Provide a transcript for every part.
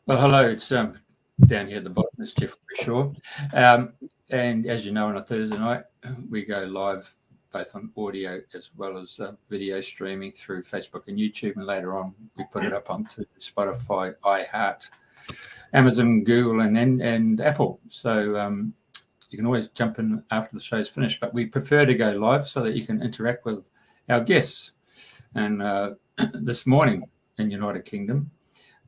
Well, hello. It's down here at the bottom. It's Jeff Shaw. And as you know, on a Thursday night, we go live both on audio as well as video streaming through Facebook and YouTube. And later on, we put it up onto Spotify, iHeart, Amazon, Google, and Apple. So you can always jump in after the show's finished. But we prefer to go live so that you can interact with our guests. And this morning in United Kingdom,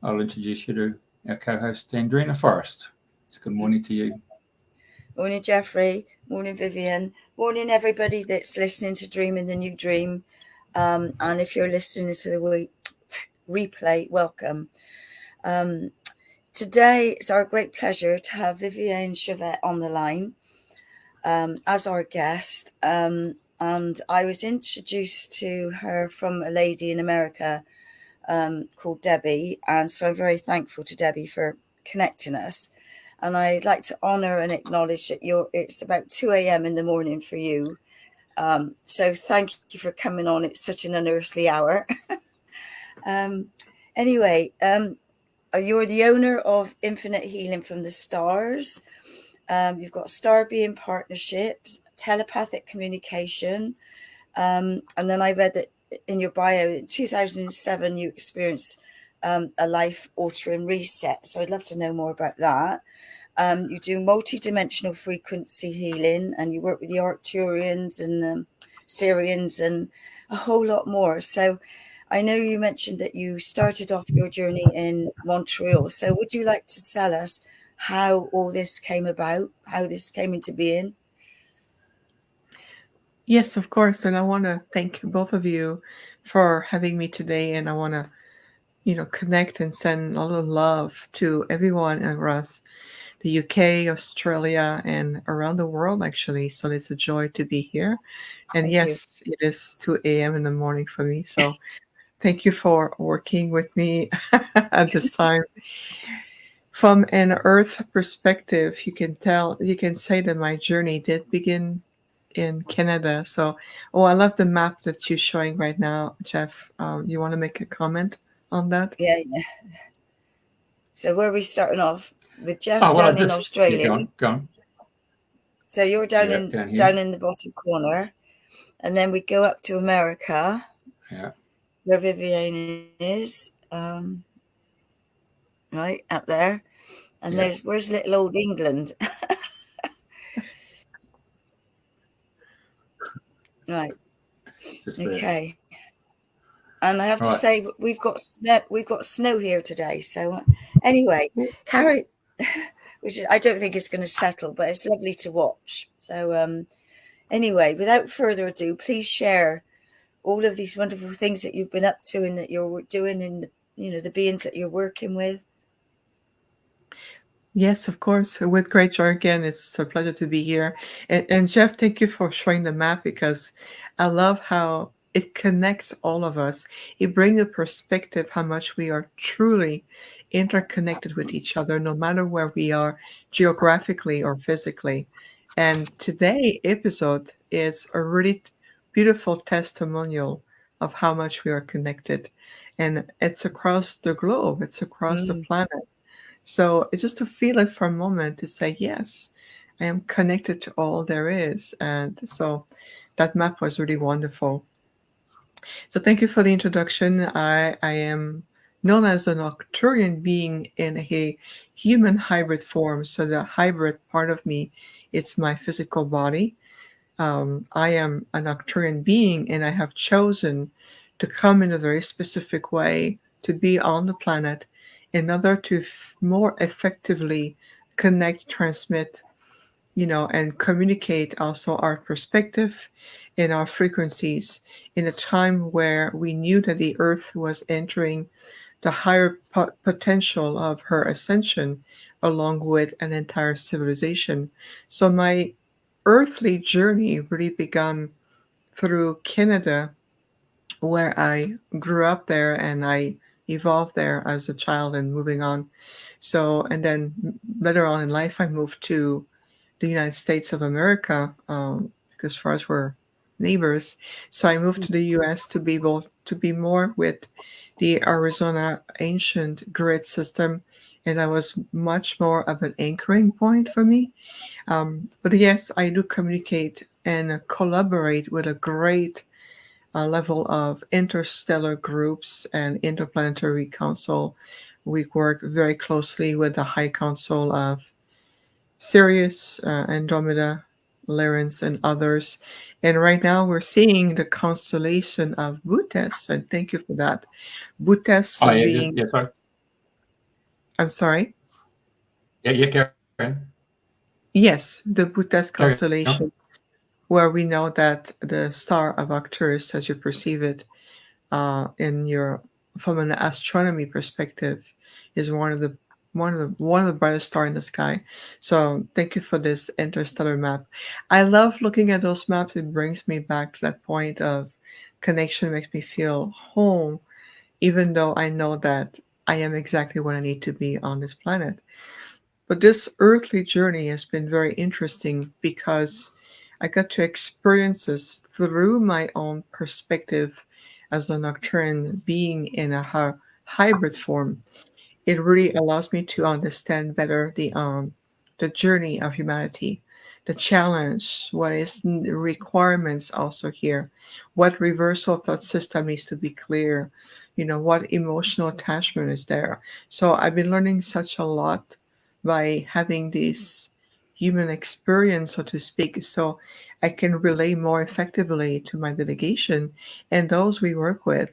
I'll introduce you to our co-host Andrina Forrest. It's good morning to you. Morning, Jeffrey. Morning, Viviane. Morning, everybody that's listening to Dreaming the New Dream. And if you're listening to the replay, welcome. Today, it's our great pleasure to have Viviane Chauvet on the line as our guest. And I was introduced to her from a lady in America called Debbie. And so I'm very thankful to Debbie for connecting us. And I'd like to honour and acknowledge that it's about 2 a.m. in the morning for you. So thank you for coming on. It's such an unearthly hour. Anyway, you're the owner of Infinite Healing from the Stars. You've got Star Being Partnerships, telepathic communication. And then I read that in your bio, in 2007, you experienced a life-altering reset. So I'd love to know more about that. You do multi-dimensional frequency healing, and you work with the Arcturians and the Syrians and a whole lot more. So I know you mentioned that you started off your journey in Montreal. So would you like to tell us how all this came about, how this came into being? Yes, of course. And I want to thank both of you for having me today. And I want to, connect and send all the love to everyone across the UK, Australia, and around the world, actually. So it's a joy to be here. And Thank you. yes, it is 2 a.m. in the morning for me. So thank you for working with me at this time. From an Earth perspective, you can say that my journey did begin in Canada. So, I love the map that you're showing right now, Jeff. You want to make a comment on that? Yeah. So where are we starting off? With Jeff Oh, well, I down in just yeah, Australia. go on. So you're down Yeah, in down here. down in the bottom corner. And then we go up to America, Yeah, where Viviane is, right up there. And yeah, where's little old England? Right. just there. Okay. And I have to Right. say we've got snow. We've got snow here today. So anyway, carry. Which I don't think is going to settle, but it's lovely to watch. So anyway, without further ado, please share all of these wonderful things that you've been up to and that you're doing, and the beings that you're working with. Yes, of course. With great joy again. It's a pleasure to be here. And Jeff, thank you for showing the map because I love how it connects all of us. It brings a perspective how much we are truly interconnected with each other, no matter where we are geographically or physically. And today episode is a really beautiful testimonial of how much we are connected. And it's across the globe, it's across the Mm. planet. So it's just to feel it for a moment to say, yes, I am connected to all there is. And so that map was really wonderful. So thank you for the introduction. I am known as an Arcturian being in a human hybrid form. So the hybrid part of me, it's my physical body. I am an Arcturian being, and I have chosen to come in a very specific way to be on the planet in order to more effectively connect, transmit, and communicate also our perspective and our frequencies in a time where we knew that the Earth was entering the higher potential of her ascension along with an entire civilization. So my earthly journey really began through Canada, where I grew up there and I evolved there as a child and moving on. So, and then later on in life, I moved to the United States of America because for us we're neighbors. So I moved to the U.S. to be able to be more with the Arizona ancient grid system And that was much more of an anchoring point for me. But yes, I do communicate and collaborate with a great level of interstellar groups and interplanetary council. We work very closely with the High Council of Sirius, Andromeda, Lawrence, and others. And right now we're seeing the constellation of Butes, and thank you for that. Butes Oh, yeah, being, yeah, sorry. I'm sorry, Yeah, carry yes, the Butes carry on. constellation, where we know that the star of Arcturus, as you perceive it, in your from an astronomy perspective, is one of the brightest star in the sky. So thank you for this interstellar map. I love looking at those maps. It brings me back to that point of connection, makes me feel home, even though I know that I am exactly where I need to be on this planet. But this earthly journey has been very interesting because I got to experience this through my own perspective as a Nocturne being in a hybrid form. It really allows me to understand better the journey of humanity, the challenge, what is the requirements also here, what reversal of thought system needs to be clear, what emotional attachment is there. So I've been learning such a lot by having this human experience, so to speak, so I can relay more effectively to my delegation and those we work with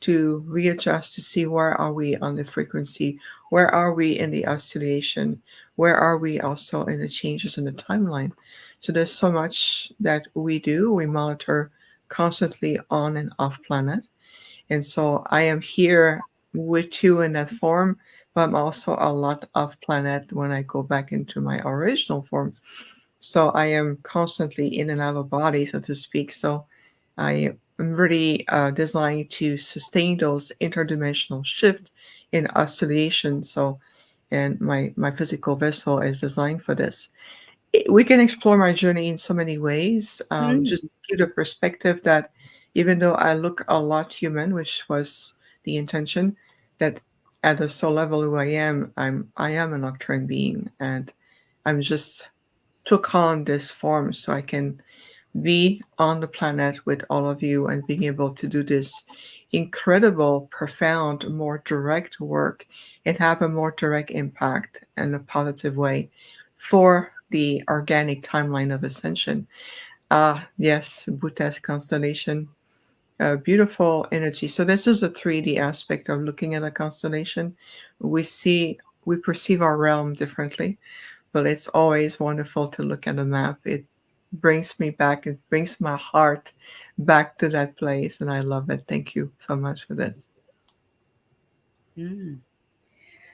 to readjust to see where are we on the frequency, where are we in the oscillation, where are we also in the changes in the timeline. So there's so much that we do. We monitor constantly on and off planet. And so I am here with you in that form, but I'm also a lot off planet when I go back into my original form. So I am constantly in and out of body, so to speak. So I am really designed to sustain those interdimensional shift in oscillation. So, and my physical vessel is designed for this. We can explore my journey in so many ways. Mm. Just give the perspective that even though I look a lot human, which was the intention, that at the soul level who I am a nocturne being, and I'm just took on this form so I can be on the planet with all of you and being able to do this incredible, profound, more direct work and have a more direct impact in a positive way for the organic timeline of ascension. Ah, yes, Buddha's constellation, beautiful energy. So this is the 3D aspect of looking at a constellation. We perceive our realm differently, but it's always wonderful to look at a map. It brings me back, it brings my heart back to that place, and I love it. Thank you so much for this. Mm.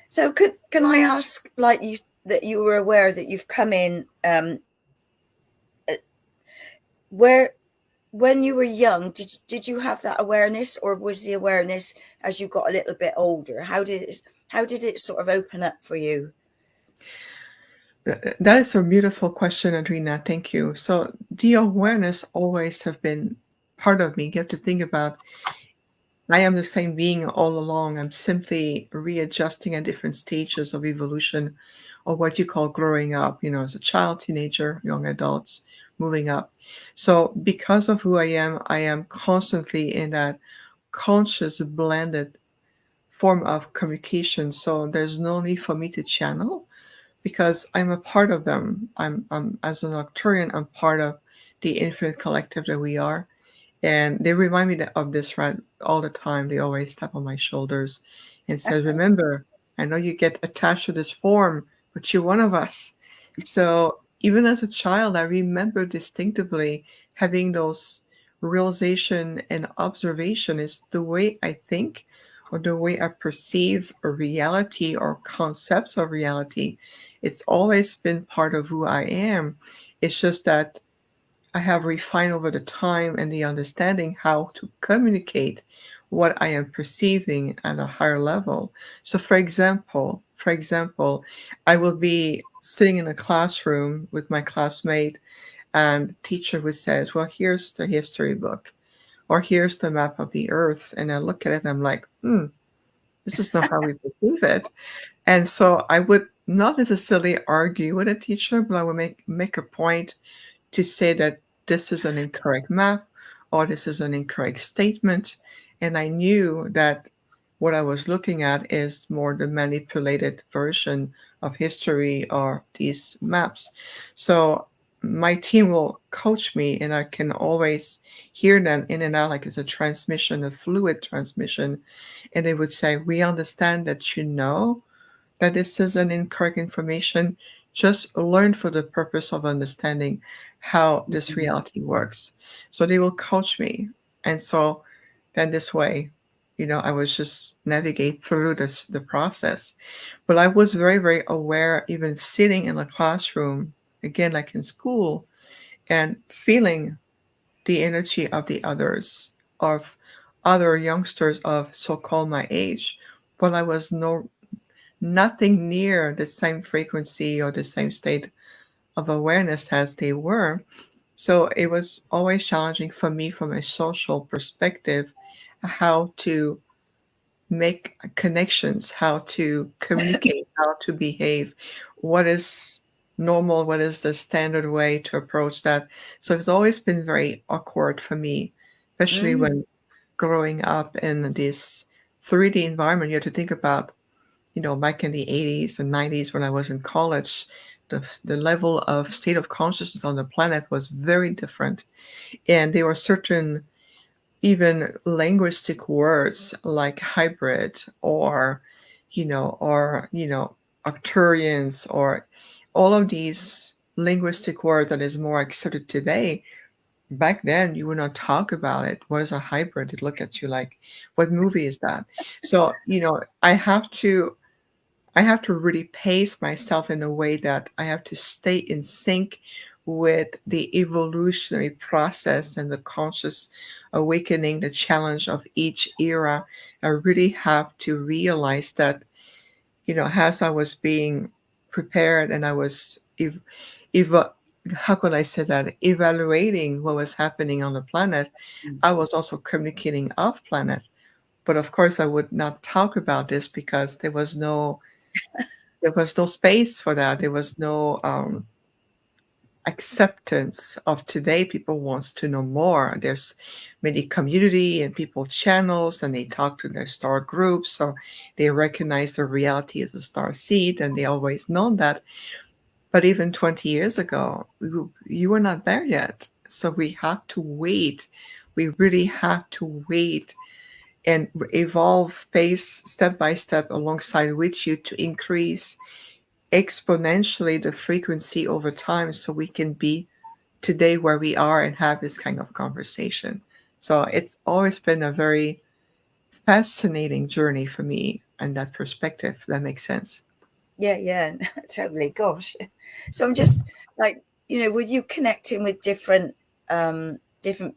So can I ask, like you that you were aware that you've come in where when you were young, did you have that awareness, or was the awareness as you got a little bit older? How did it sort of open up for you? That is a beautiful question, Adrina. Thank you. So the awareness always have been part of me. You have to think about I am the same being all along. I'm simply readjusting at different stages of evolution or what you call growing up, as a child, teenager, young adults, moving up. So because of who I am constantly in that conscious blended form of communication. So there's no need for me to channel because I'm a part of them. I'm as an Arcturian, I'm part of the infinite collective that we are. And they remind me of this right all the time. They always tap on my shoulders and says, "Remember, I know you get attached to this form, but you're one of us." So even as a child, I remember distinctively having those realization and observation is the way I think or the way I perceive a reality or concepts of reality. It's always been part of who I am. It's just that I have refined over the time and the understanding how to communicate what I am perceiving at a higher level. So for example, I will be sitting in a classroom with my classmate and teacher would say, well, here's the history book or here's the map of the earth. And I look at it and I'm like, This is not how we perceive it. And so I would not necessarily argue with a teacher, but I would make a point to say that this is an incorrect map or this is an incorrect statement. And I knew that what I was looking at is more the manipulated version of history or these maps. So my team will coach me, and I can always hear them in and out like it's a transmission, a fluid transmission. And they would say, "We understand that you know that this is an incorrect information. Just learn for the purpose of understanding how this Mhm. reality works." So they will coach me. And so then this way, I was just navigate through the process. But I was very, very aware, even sitting in a classroom, again, like in school, and feeling the energy of the others, of other youngsters of so-called my age. But I was nothing near the same frequency or the same state of awareness as they were. So it was always challenging for me from a social perspective how to make connections, how to communicate, how to behave, what is normal, what is the standard way to approach that. So it's always been very awkward for me, especially Mm. when growing up in this 3D environment. You have to think about back in the 80s and 90s when I was in college, the level of state of consciousness on the planet was very different. And there were certain even linguistic words like hybrid or Arcturians or all of these linguistic words that is more accepted today. Back then, you would not talk about it. What is a hybrid? They look at you like, what movie is that? So, I have to really pace myself in a way that I have to stay in sync with the evolutionary process and the conscious awakening, the challenge of each era. I really have to realize that, as I was being prepared and I was, ev- how could I say that, evaluating what was happening on the planet, I was also communicating off planet. But of course, I would not talk about this because there was no space for that. There was no acceptance of today. People wants to know more. There's many community and people channels, and they talk to their star groups, so they recognize their reality as a star seed, and they always known that. But even 20 years ago, you were not there yet. So we have to wait. We really have to wait and evolve pace step by step alongside with you to increase exponentially the frequency over time so we can be today where we are and have this kind of conversation. So it's always been a very fascinating journey for me and that perspective. If that makes sense. Yeah, yeah, totally. Gosh. So I'm just like, with you connecting with different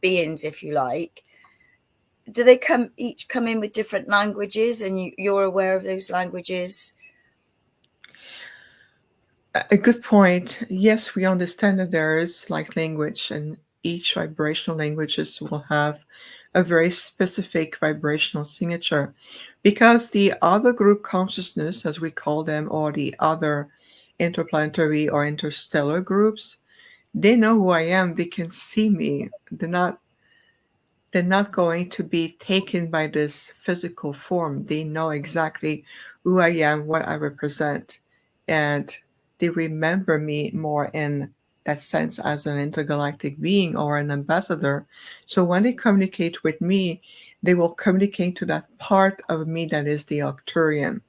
beings, if you like, do they each come in with different languages, and you're aware of those languages? A good point. Yes, we understand that there is like language, and each vibrational languages will have a very specific vibrational signature because the other group consciousness, as we call them, or the other interplanetary or interstellar groups, they know who I am. They can see me. They're not going to be taken by this physical form. They know exactly who I am, what I represent, and they remember me more in that sense as an intergalactic being or an ambassador. So when they communicate with me, they will communicate to that part of me that is the Arcturian.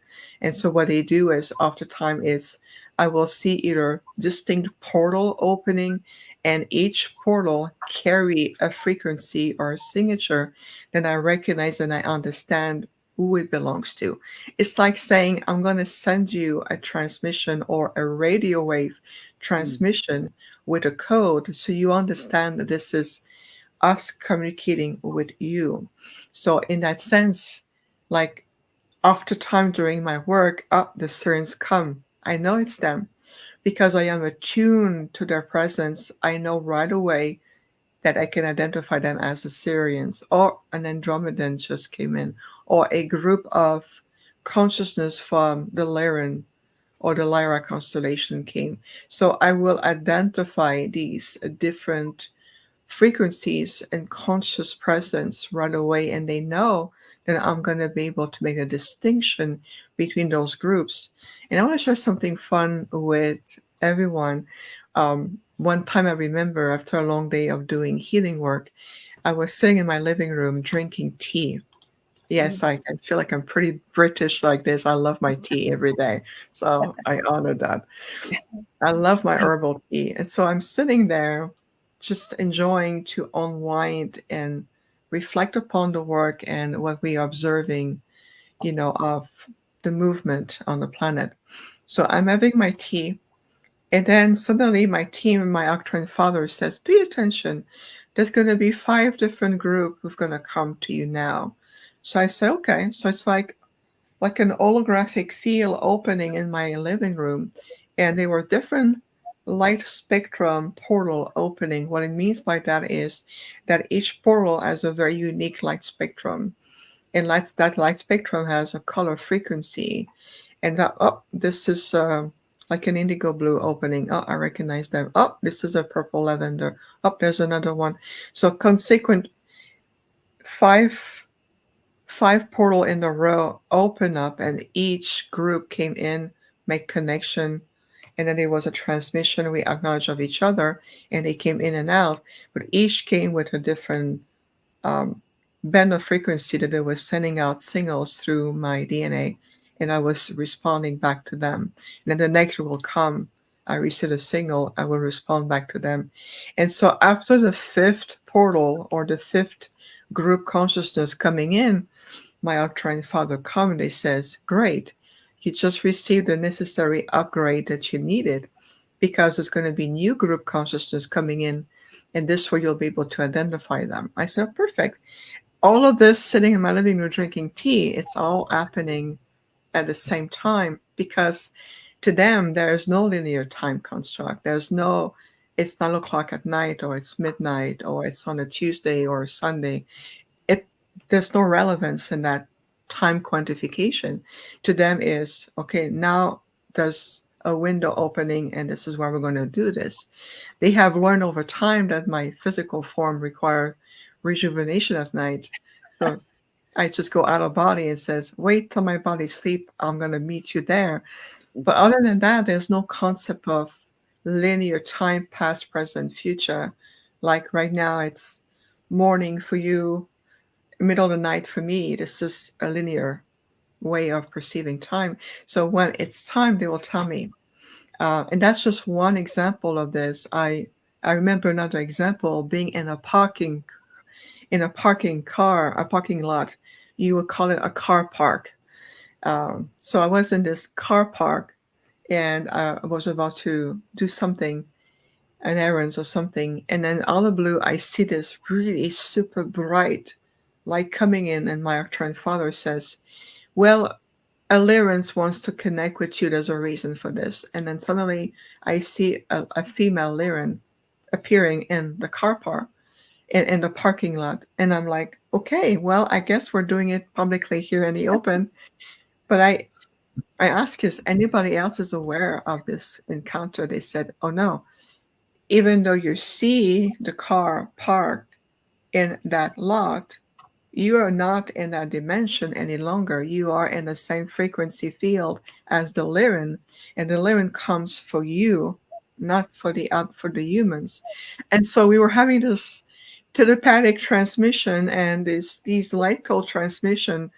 And so what they do is oftentimes is I will see either distinct portal opening, and each portal carry a frequency or a signature that I recognize and I understand who it belongs to. It's like saying I'm going to send you a transmission or a radio wave Mm. transmission with a code so you understand that this is us communicating with you. So in that sense, like after time during my work, the sirens come. I know it's them because I am attuned to their presence. I know right away that I can identify them as Assyrians or an Andromedan just came in or a group of consciousness from the Lyran or the Lyra constellation came. So I will identify these different frequencies and conscious presence right away, and they know that I'm going to be able to make a distinction between those groups. And I want to share something fun with everyone. One time I remember after a long day of doing healing work, I was sitting in my living room drinking tea. Yes, I feel like I'm pretty British like this. I love my tea every day. So I honor that. I love my herbal tea. And so I'm sitting there just enjoying to unwind and reflect upon the work and what we are observing, of the movement on the planet. So I'm having my tea. And then suddenly my team and my Arcturian father says, pay attention. There's going to be 5 different groups who's going to come to you now. So I say, okay. So it's like an holographic field opening in my living room. And they were different light spectrum portal opening. What it means by that is that each portal has a very unique light spectrum. And that light spectrum has a color frequency. And this is like an indigo blue opening. Oh, I recognize that. Oh, this is a purple lavender. Oh, there's another one. So consequent five portal in a row open up, and each group came in, make connection, and then there was a transmission. We acknowledge of each other, and they came in and out, but each came with a different band of frequency that they were sending out signals through my DNA, and I was responding back to them. And then the next will come. I receive a signal, I will respond back to them. And so after the 5th portal or the 5th group consciousness coming in, my Arcturian father commented, says, great, you just received the necessary upgrade that you needed, because there's going to be new group consciousness coming in, and this way you'll be able to identify them. I said, perfect. All of this sitting in my living room drinking tea, it's all happening at the same time, because to them there is no linear time construct. It's 9 o'clock at night, or it's midnight, or it's on a Tuesday or a Sunday. There's no relevance in that time quantification. To them is, okay, now there's a window opening, and this is where we're going to do this. They have learned over time that my physical form requires rejuvenation at night. So I just go out of body and says, wait till my body sleep, I'm going to meet you there. But other than that, there's no concept of linear time, past, present, future. Like right now, it's morning for you, middle of the night for me. This is a linear way of perceiving time. So when it's time, they will tell me. And that's just one example of this. I remember another example being in a parking lot. You would call it a car park. So I was in this car park, and I was about to do something, an errand or something, and then out of the blue, I see this really super bright light coming in, and my Arcturian father says, well, Allyrance wants to connect with you. There's a reason for this. And then suddenly I see a female Lyran appearing in the car park, in the parking lot. And I'm like, okay, well, I guess we're doing it publicly here in the open. But I asked, is anybody else is aware of this encounter? They said, oh no, even though you see the car parked in that lot, you are not in that dimension any longer. You are in the same frequency field as the Lyran, and the Lyran comes for you, not for the humans. And so we were having this telepathic transmission and these light code transmission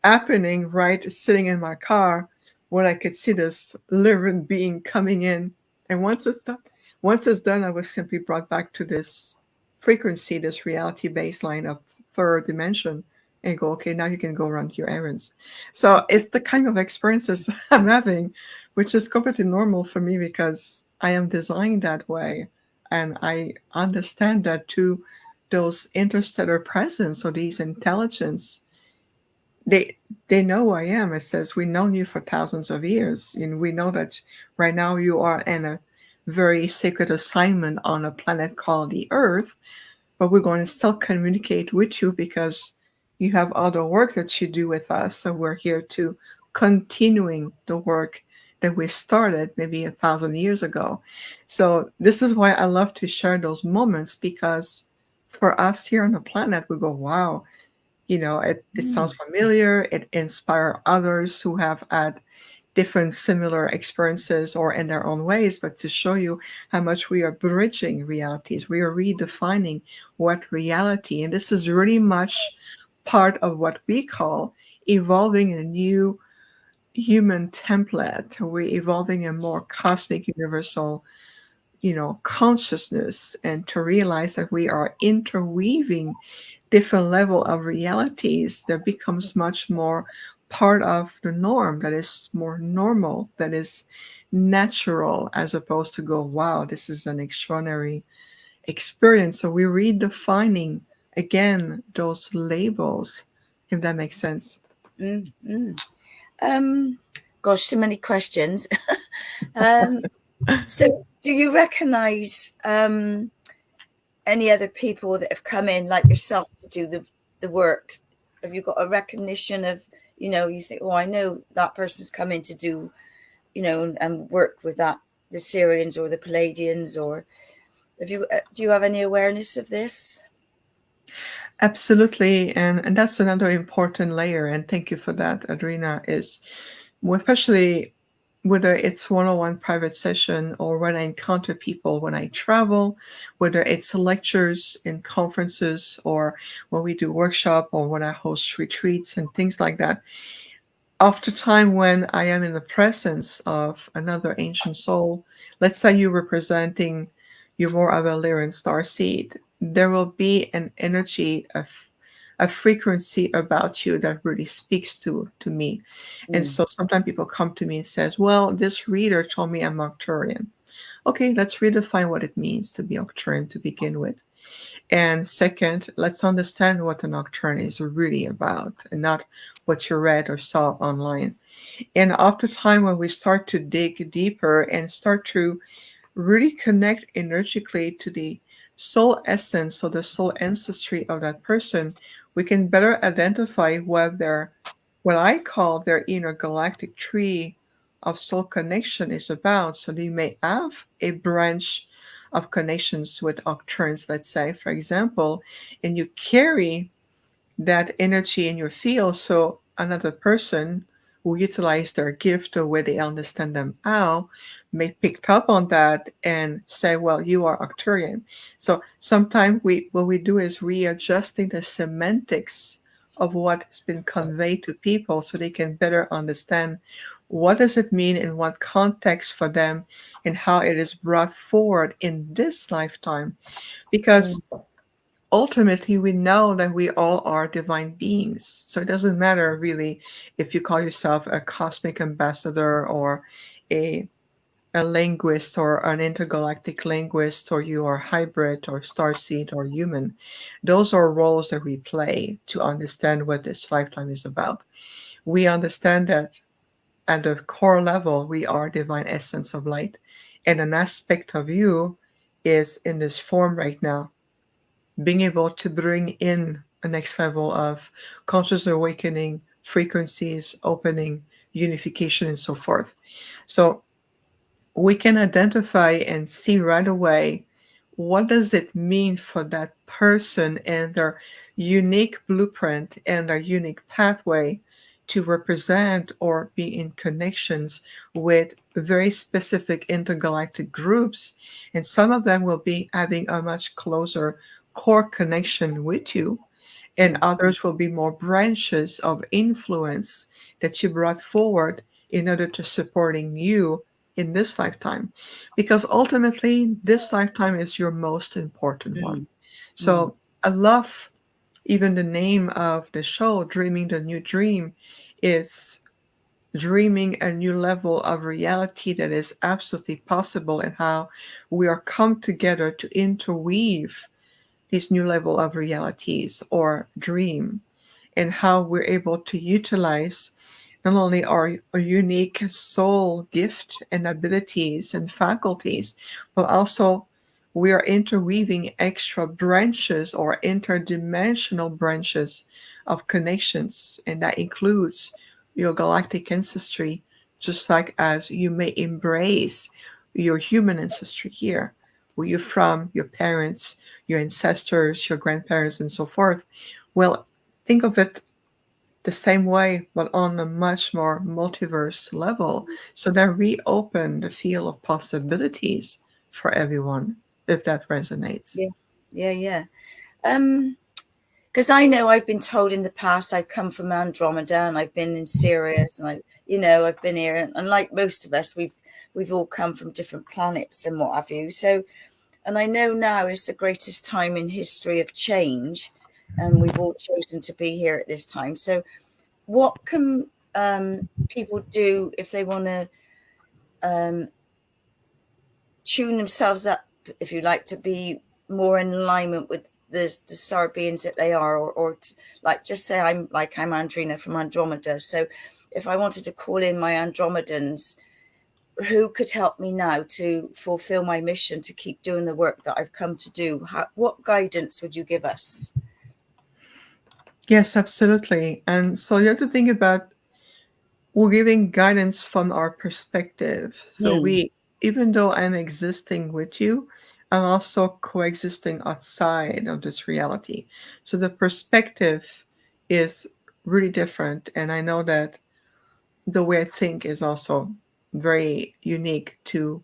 happening right sitting in my car, when I could see this Lyran being coming in. And once it's done, I was simply brought back to this frequency, this reality baseline of 3rd dimension, and go, okay, now you can go run your errands. So it's the kind of experiences I'm having, which is completely normal for me, because I am designed that way. And I understand that too, those interstellar presence or these intelligence, they know who I am. It says, we've known you for thousands of years, and we know that right now you are in a very sacred assignment on a planet called the Earth, but we're going to still communicate with you because you have other work that you do with us. So we're here to continuing the work that we started maybe 1,000 years ago. So this is why I love to share those moments, because for us here on the planet, we go, wow, it sounds familiar. It inspires others who have had different similar experiences or in their own ways, but to show you how much we are bridging realities. We are redefining what reality, and this is really much part of what we call evolving a new human template. We're evolving a more cosmic, universal, consciousness, and to realize that we are interweaving different level of realities that becomes much more part of the norm, that is more normal, that is natural, as opposed to go, wow, this is an extraordinary experience. So we're redefining again those labels, if that makes sense. Gosh, so many questions. So do you recognize any other people that have come in like yourself to do the work? Have you got a recognition of, you think, oh, I know that person's come in to do, and work with the Syrians or the Palladians, or do you have any awareness of this? Absolutely, and that's another important layer, and thank you for that, Adrina, is especially whether it's one-on-one private session or when I encounter people when I travel, whether it's lectures in conferences or when we do workshop or when I host retreats and things like that. After time when I am in the presence of another ancient soul, let's say you're representing, you're more of a Lyran starseed, there will be an energy of a frequency about you that really speaks to me. And so sometimes people come to me and says, well, this reader told me I'm Arcturian. Okay, let's redefine what it means to be Arcturian to begin with. And second, let's understand what an Arcturian is really about and not what you read or saw online. And after time, when we start to dig deeper and start to really connect energetically to the soul essence or the soul ancestry of that person, we can better identify what I call their inner galactic tree of soul connection is about. So they may have a branch of connections with Arcturians, let's say, for example, and you carry that energy in your field. So another person who utilize their gift or where they understand them how may pick up on that and say, well, you are Arcturian. So sometimes what we do is readjusting the semantics of what has been conveyed to people so they can better understand what does it mean in what context for them and how it is brought forward in this lifetime. Because ultimately we know that we all are divine beings, so it doesn't matter really if you call yourself a cosmic ambassador or a linguist or an intergalactic linguist, or you are hybrid or starseed or human. Those are roles that we play to understand what this lifetime is about. We understand that at the core level we are divine essence of light, and an aspect of you is in this form right now, being able to bring in a next level of conscious awakening, frequencies, opening, unification, and so forth. So we can identify and see right away what does it mean for that person and their unique blueprint and their unique pathway to represent or be in connections with very specific intergalactic groups. And some of them will be having a much closer core connection with you, and others will be more branches of influence that you brought forward in order to supporting you in this lifetime, because ultimately this lifetime is your most important one. So I love even the name of the show, Dreaming the New Dream, is dreaming a new level of reality that is absolutely possible, and how we are come together to interweave this new level of realities or dream, and how we're able to utilize not only our unique soul gift and abilities and faculties, but also we are interweaving extra branches or interdimensional branches of connections. And that includes your galactic ancestry, just like as you may embrace your human ancestry here, where you're from, your parents, your ancestors, your grandparents, and so forth. Well, think of it the same way, but on a much more multiverse level. So that reopen the field of possibilities for everyone, if that resonates. Yeah, yeah, yeah. Because I know I've been told in the past I've come from Andromeda and I've been in Sirius and I've been here, and like most of us, we've all come from different planets and what have you. So, and I know now is the greatest time in history of change, and we've all chosen to be here at this time. So, what can people do if they want to tune themselves up, if you like, to be more in alignment with the star beings that they are, or like, just say I'm Andrina from Andromeda. So if I wanted to call in my Andromedans, who could help me now to fulfill my mission to keep doing the work that I've come to do? What guidance would you give us? Yes, absolutely. And so you have to think about, we're giving guidance from our perspective. So we, even though I'm existing with you, I'm also coexisting outside of this reality. So the perspective is really different. And I know that the way I think is also very unique to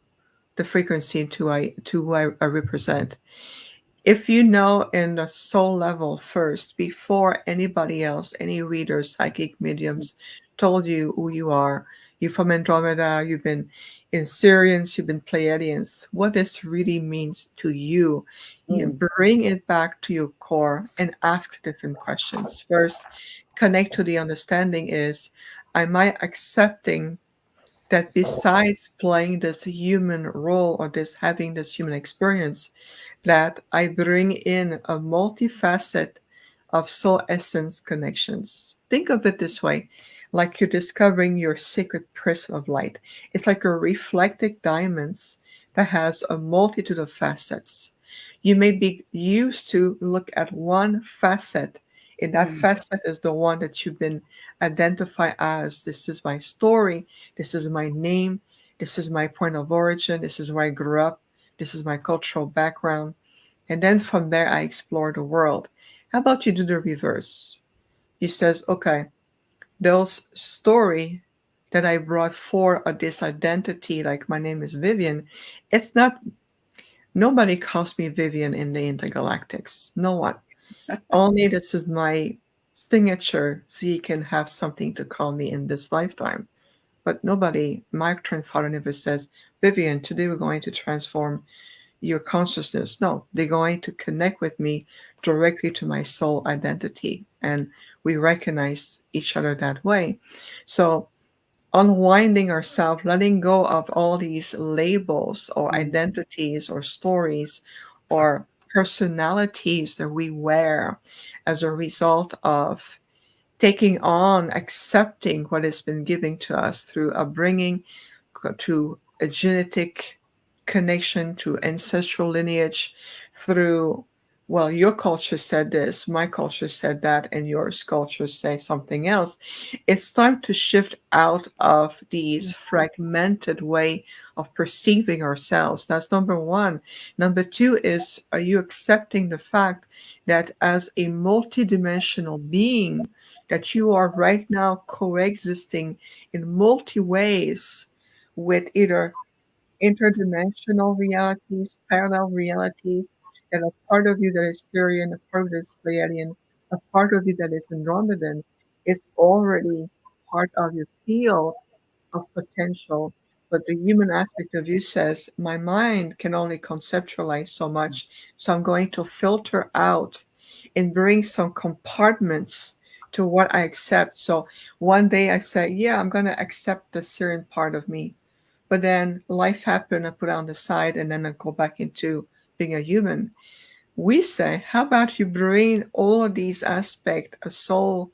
the frequency to who I represent. If you know in the soul level first, before anybody else, any readers, psychic mediums told you who you are, you're from Andromeda, you've been in Syrians, you've been Pleiadians, what this really means to you, you bring it back to your core and ask different questions. First, connect to the understanding is, am I accepting that besides playing this human role or this having this human experience, that I bring in a multifaceted of soul essence connections. Think of it this way, like you're discovering your secret prism of light. It's like a reflected diamonds that has a multitude of facets. You may be used to look at one facet, and that facet is the one that you've been identified as. This is my story, this is my name, this is my point of origin, this is where I grew up, this is my cultural background. And then from there, I explore the world. How about you do the reverse? You says, okay, those story that I brought for this identity, like my name is Viviane, it's not, nobody calls me Viviane in the intergalactics. No one. Only this is my signature, so you can have something to call me in this lifetime. But nobody, my grandfather never says, Viviane, today we're going to transform your consciousness. No, they're going to connect with me directly to my soul identity. And we recognize each other that way. So unwinding ourselves, letting go of all these labels or identities or stories or personalities that we wear as a result of taking on, accepting what has been given to us through upbringing, to a genetic connection, to ancestral lineage, through, well, your culture said this, my culture said that, and yours culture say something else. It's time to shift out of these fragmented way of perceiving ourselves. That's number one. Number two is, are you accepting the fact that as a multidimensional being, that you are right now coexisting in multi ways with either interdimensional realities, parallel realities, that a part of you that is Syrian, a part of you that is Pleiadian, a part of you that is Andromedan is already part of your field of potential. But the human aspect of you says, my mind can only conceptualize so much, so I'm going to filter out and bring some compartments to what I accept. So one day I say, yeah, I'm going to accept the Syrian part of me. But then life happened, I put it on the side, and then I go back into being a human. We say, how about you bring all of these aspects, a soul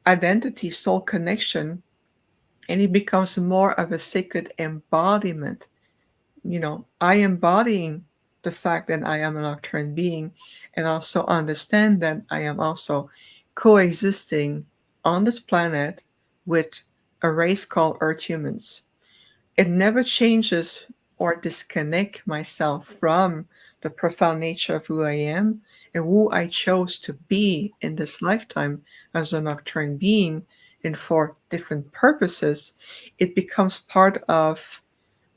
identity, soul connection, and it becomes more of a sacred embodiment. I embodying the fact that I am an Arcturian being, and also understand that I am also coexisting on this planet with a race called Earth humans. It never changes or disconnect myself from the profound nature of who I am and who I chose to be in this lifetime as a nocturne being and for different purposes. It becomes part of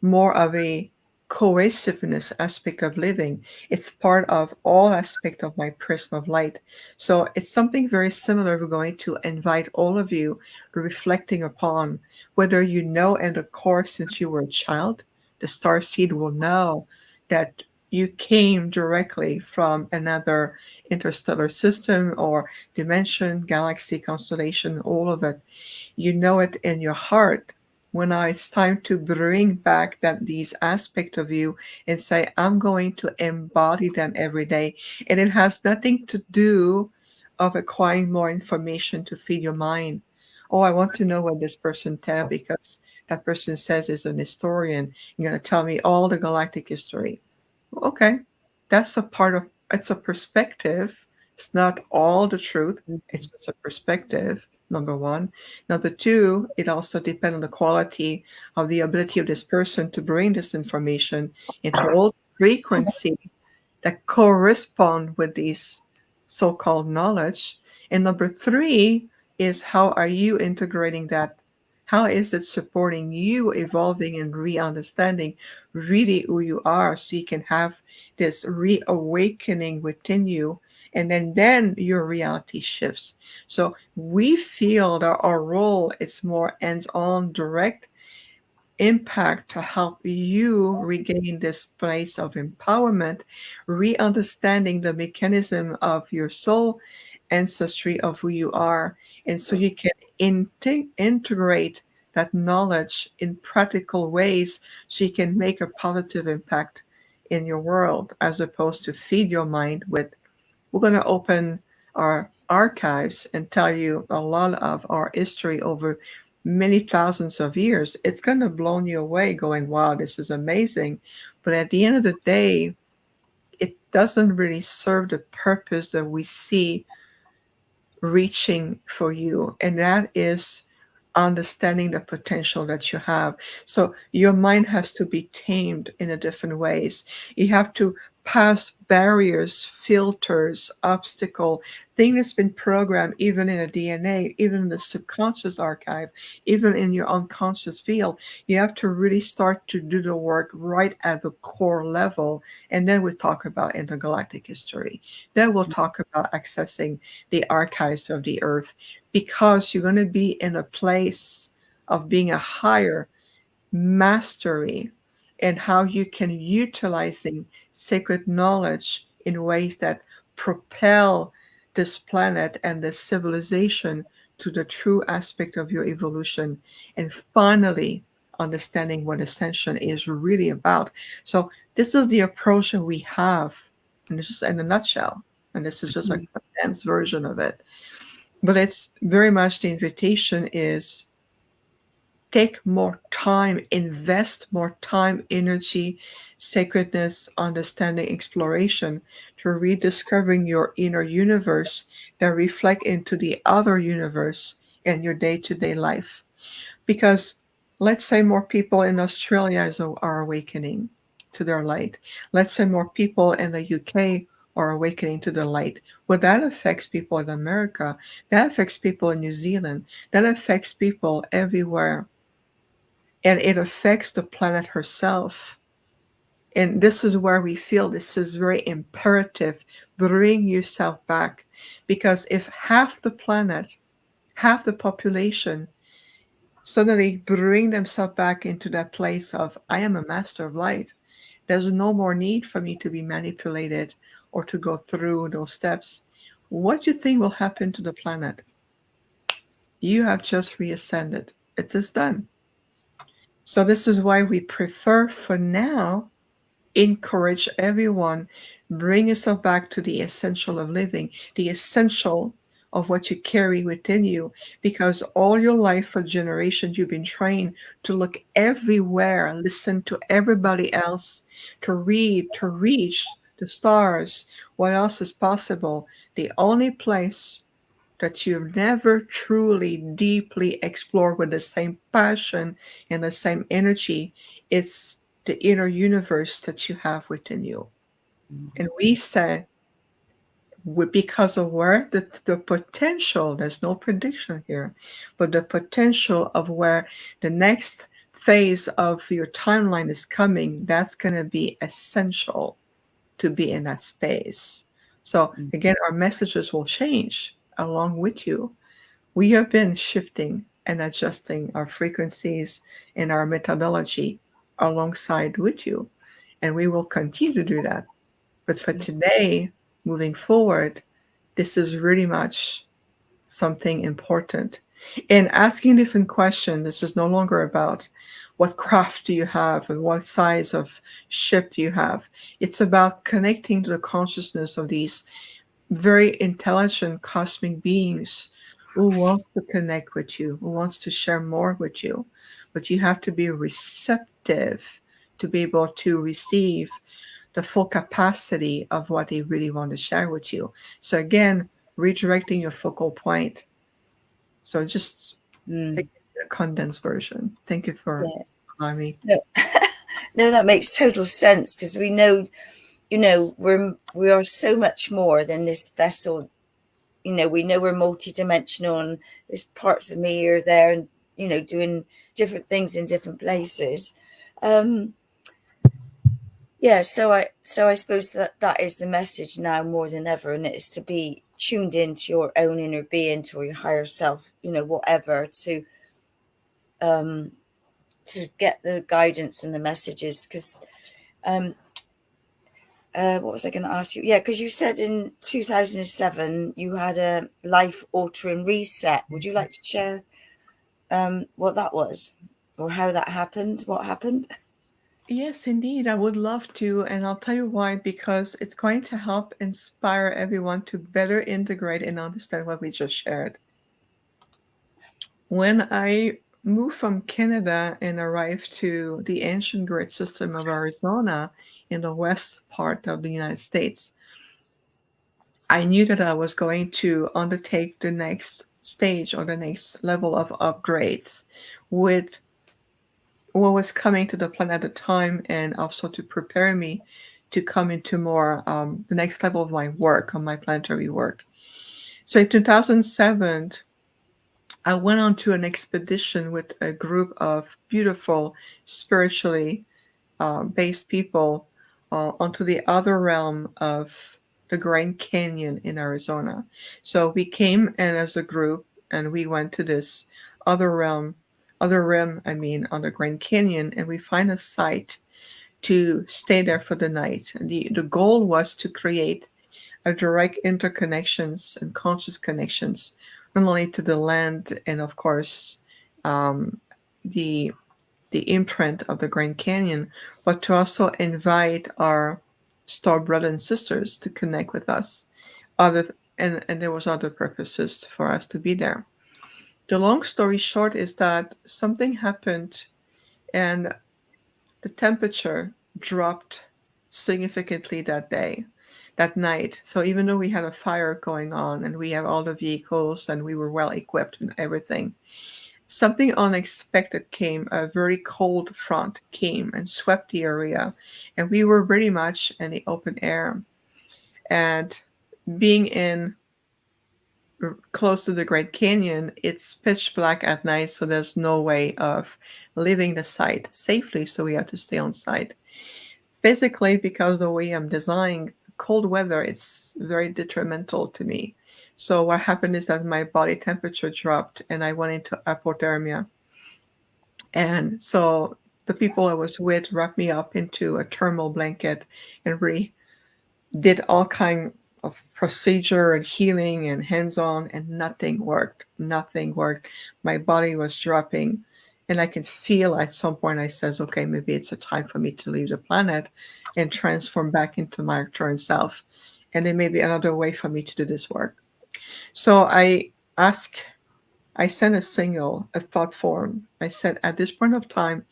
more of a cohesiveness aspect of living. It's part of all aspect of my prism of light. So it's something very similar. We're going to invite all of you reflecting upon whether you know in the core since you were a child, the star seed will know that you came directly from another interstellar system or dimension, galaxy, constellation, all of it. You know it in your heart when now it's time to bring back that these aspects of you and say, I'm going to embody them every day. And it has nothing to do of acquiring more information to feed your mind. Oh, I want to know what this person tell because that person says is an historian. You're going to tell me all the galactic history. Okay, that's a part of it's a perspective. It's not all the truth. It's just a perspective. Number one. Number two, it also depends on the quality of the ability of this person to bring this information into all frequency that correspond with these so-called knowledge. And number three is how are you integrating that? How is it supporting you evolving and re-understanding really who you are so you can have this reawakening within you and then your reality shifts. So we feel that our role is more hands-on direct impact to help you regain this place of empowerment, re-understanding the mechanism of your soul ancestry of who you are, and so you can integrate that knowledge in practical ways so you can make a positive impact in your world as opposed to feed your mind with we're going to open our archives and tell you a lot of our history over many thousands of years. It's going to blow you away going, wow, this is amazing. But at the end of the day, it doesn't really serve the purpose that we see reaching for you. And that is understanding the potential that you have. So your mind has to be tamed in a different ways. You have to pass barriers, filters, obstacle, thing that's been programmed even in a DNA, even in the subconscious archive, even in your unconscious field. You have to really start to do the work right at the core level. And then we talk about intergalactic history. Then we'll talk about accessing the archives of the earth because you're going to be in a place of being a higher mastery and how you can utilizing sacred knowledge in ways that propel this planet and this civilization to the true aspect of your evolution and finally understanding what ascension is really about. So this is the approach that we have, and it's just in a nutshell, and this is just a condensed version of it, but it's very much the invitation is take more time, invest more time, energy, sacredness, understanding, exploration to rediscovering your inner universe that reflect into the other universe in your day-to-day life. Because let's say more people in Australia are awakening to their light. Let's say more people in the UK are awakening to the light. Well, that affects people in America. That affects people in New Zealand. That affects people everywhere. And it affects the planet herself. And this is where we feel this is very imperative. Bring yourself back. Because if half the planet, half the population suddenly bring themselves back into that place of, I am a master of light. There's no more need for me to be manipulated or to go through those steps. What do you think will happen to the planet? You have just reascended. It is done. So this is why we prefer for now encourage everyone, bring yourself back to the essential of living, the essential of what you carry within you, because all your life for generations you've been trained to look everywhere, listen to everybody else, to read, to reach the stars, what else is possible. The only place that you've never truly, deeply explored with the same passion and the same energy. It's the inner universe that you have within you. And we say, because of where the potential, there's no prediction here, but the potential of where the next phase of your timeline is coming, that's going to be essential to be in that space. So again, our messages will change along with you. We have been shifting and adjusting our frequencies and our methodology alongside with you, and we will continue to do that. But for today, moving forward, this is really much something important. In asking different questions, this is no longer about what craft do you have and what size of ship do you have. It's about connecting to the consciousness of these very intelligent cosmic beings who wants to connect with you, who wants to share more with you. But you have to be receptive to be able to receive the full capacity of what they really want to share with you. So again, redirecting your focal point. So just take a condensed version. Thank you for allowing me. No, no, that makes total sense, because we know, we are so much more than this vessel. We know we're multidimensional, and there's parts of me here, there, and doing different things in different places. So I suppose that is the message now more than ever, and it is to be tuned into your own inner being, to your higher self, whatever, to get the guidance and the messages. Because what was I going to ask you? Yeah, because you said in 2007 you had a life-altering reset. Would you like to share what that was, or how that happened? What happened? Yes, indeed. I would love to. And I'll tell you why, because it's going to help inspire everyone to better integrate and understand what we just shared. When I moved from Canada and arrived to the ancient grid system of Arizona in the west part of the United States, I knew that I was going to undertake the next stage or the next level of upgrades with what was coming to the planet at the time, and also to prepare me to come into more the next level of my work, on my planetary work. So in 2007, I went on to an expedition with a group of beautiful, spiritually based people onto the other realm of the Grand Canyon in Arizona. So we came and as a group, and we went to this other realm, on the Grand Canyon, and we find a site to stay there for the night. And the goal was to create a direct interconnections and conscious connections, not only to the land and of course the imprint of the Grand Canyon, but to also invite our star brothers and sisters to connect with us. And there was other purposes for us to be there. The long story short is that something happened, and the temperature dropped significantly that night. So even though we had a fire going on and we have all the vehicles and we were well equipped and everything, something unexpected came. A very cold front came and swept the area, and we were pretty much in the open air. And being in close to the Great Canyon, it's pitch black at night, so there's no way of leaving the site safely, so we have to stay on site. Physically, because the way I'm designed, cold weather is very detrimental to me. So what happened is that my body temperature dropped and I went into hypothermia. And so the people I was with wrapped me up into a thermal blanket and really did all kind of procedure and healing and hands-on, and nothing worked. Nothing worked. My body was dropping, and I could feel at some point I says, okay, maybe it's a time for me to leave the planet and transform back into my Arcturian self. And there may be another way for me to do this work. So I sent a signal, a thought form. I said, at this point of time,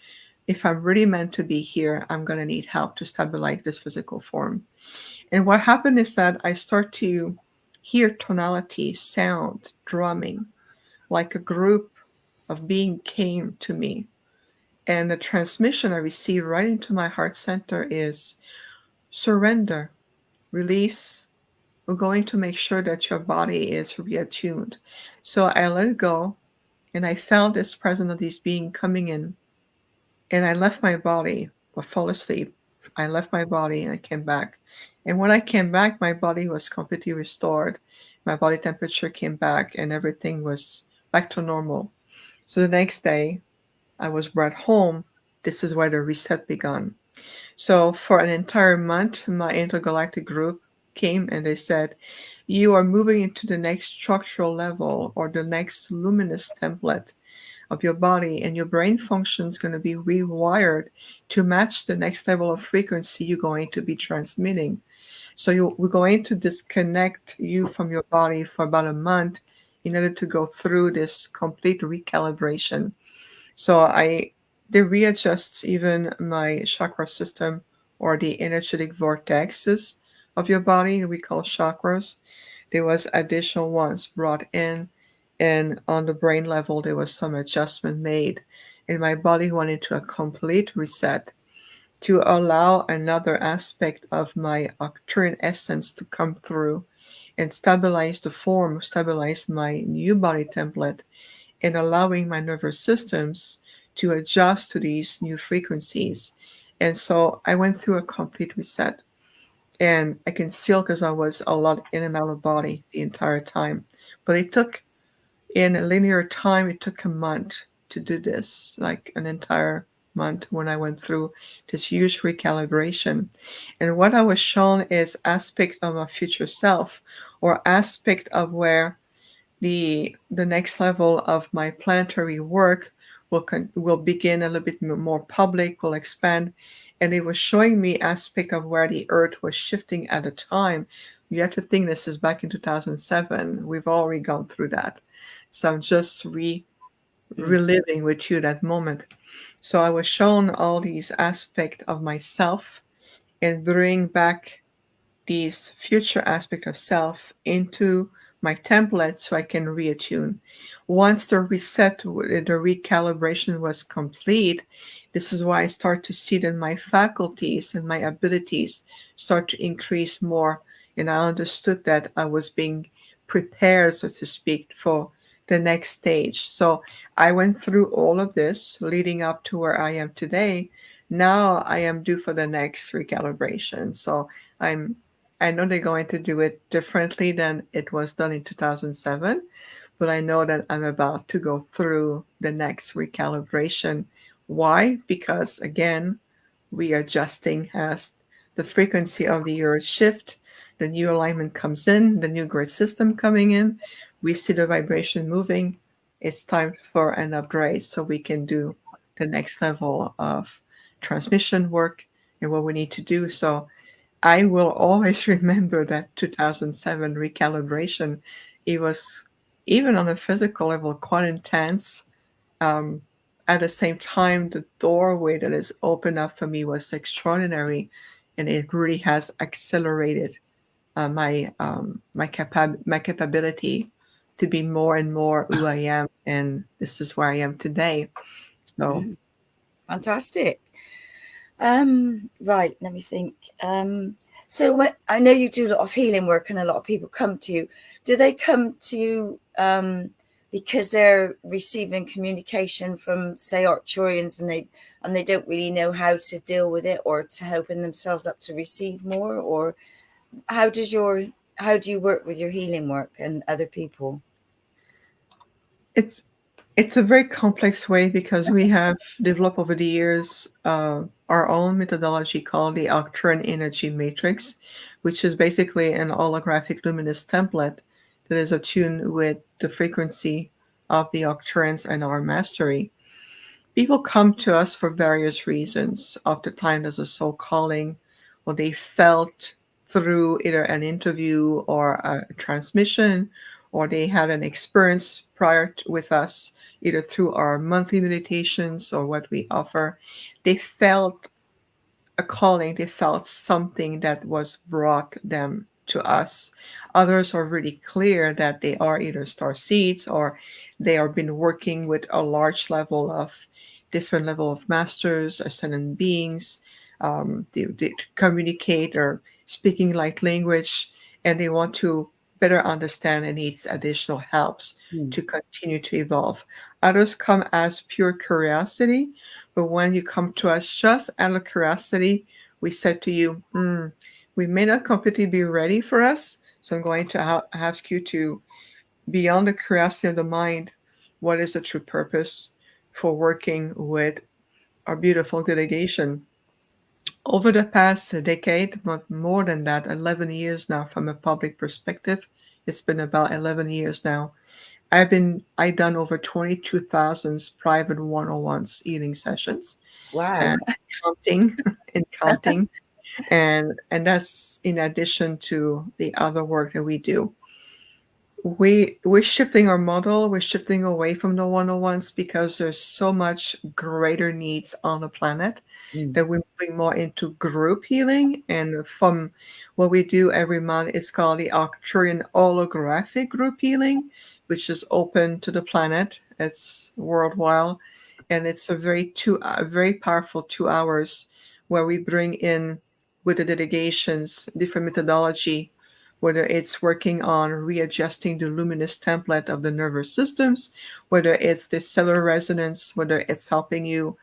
if I'm really meant to be here, I'm going to need help to stabilize this physical form. And what happened is that I start to hear tonality, sound, drumming, like a group of being came to me. And the transmission I received right into my heart center is surrender, release. We're going to make sure that your body is reattuned. So I let it go, and I felt this presence of this being coming in, and I left my body, or fall asleep. I left my body and I came back. And when I came back, my body was completely restored. My body temperature came back and everything was back to normal. So the next day, I was brought home. This is where the reset began. So for an entire month, my intergalactic group came and they said, you are moving into the next structural level or the next luminous template of your body, and your brain function is going to be rewired to match the next level of frequency you're going to be transmitting. So we're going to disconnect you from your body for about a month in order to go through this complete recalibration. So they readjust even my chakra system or the energetic vortexes of your body we call chakras. There was additional ones brought in, and on the brain level there was some adjustment made, and my body went into a complete reset to allow another aspect of my Arcturian essence to come through and stabilize the form, stabilize my new body template, and allowing my nervous systems to adjust to these new frequencies. And so I went through a complete reset. And I can feel because I was a lot in and out of body the entire time. But it took, in a linear time, it took a month to do this, like an entire month when I went through this huge recalibration. And what I was shown is aspect of my future self, or aspect of where the next level of my planetary work will begin a little bit more public, will expand, and it was showing me aspect of where the Earth was shifting at the time. You have to think this is back in 2007. We've already gone through that, so I'm just reliving with you that moment. So I was shown all these aspects of myself and bring back these future aspects of self into my template so I can reattune. Once the reset, the recalibration was complete, this is why I start to see that my faculties and my abilities start to increase more. And I understood that I was being prepared, so to speak, for the next stage. So I went through all of this leading up to where I am today. Now I am due for the next recalibration. So I'm I know they're going to do it differently than it was done in 2007, but I know that I'm about to go through the next recalibration. Why? Because again, we are adjusting as the frequency of the Earth shift, the new alignment comes in, the new grid system coming in, we see the vibration moving. It's time for an upgrade so we can do the next level of transmission work and what we need to do. So I will always remember that 2007 recalibration. It was, even on a physical level, quite intense. At the same time, the doorway that is opened up for me was extraordinary, and it really has accelerated my capability to be more and more who I am, and this is where I am today. So fantastic. Right, let me think. So when, I know you do a lot of healing work and a lot of people come to you. Do they come to you because they're receiving communication from, say, Arcturians, and they don't really know how to deal with it or to open themselves up to receive more? Or how do you work with your healing work and other people? It's a very complex way because we have developed over the years our own methodology called the Arcturian Energy Matrix, which is basically an holographic luminous template that is attuned with the frequency of the Arcturians and our mastery. People come to us for various reasons. Oftentimes there's a soul calling, or they felt through either an interview or a transmission, or they had an experience with us, either through our monthly meditations or what we offer. They felt a calling, they felt something that was brought them to us. Others are really clear that they are either star seeds or they are been working with a large level of different level of masters, ascendant beings, they communicate or speaking like language, and they want to better understand and needs additional helps Mm. to continue to evolve. Others come as pure curiosity, but when you come to us just out of curiosity, we said to you, we may not completely be ready for us. So I'm going to ask you to, beyond the curiosity of the mind, what is the true purpose for working with our beautiful delegation? Over the past decade, but more than that, 11 years now from a public perspective, it's been about 11 years now. I done over 22,000 private one-on-ones eating sessions Wow. and counting and counting, and that's in addition to the other work that we do. We're shifting our model. We're shifting away from the one-on-ones because there's so much greater needs on the planet Mm. that we're moving more into group healing. And from what we do every month, it's called the Arcturian holographic group healing, which is open to the planet. It's worldwide, and it's a very powerful 2 hours where we bring in with the delegations different methodology, whether it's working on readjusting the luminous template of the nervous systems, whether it's the cellular resonance, whether it's helping you,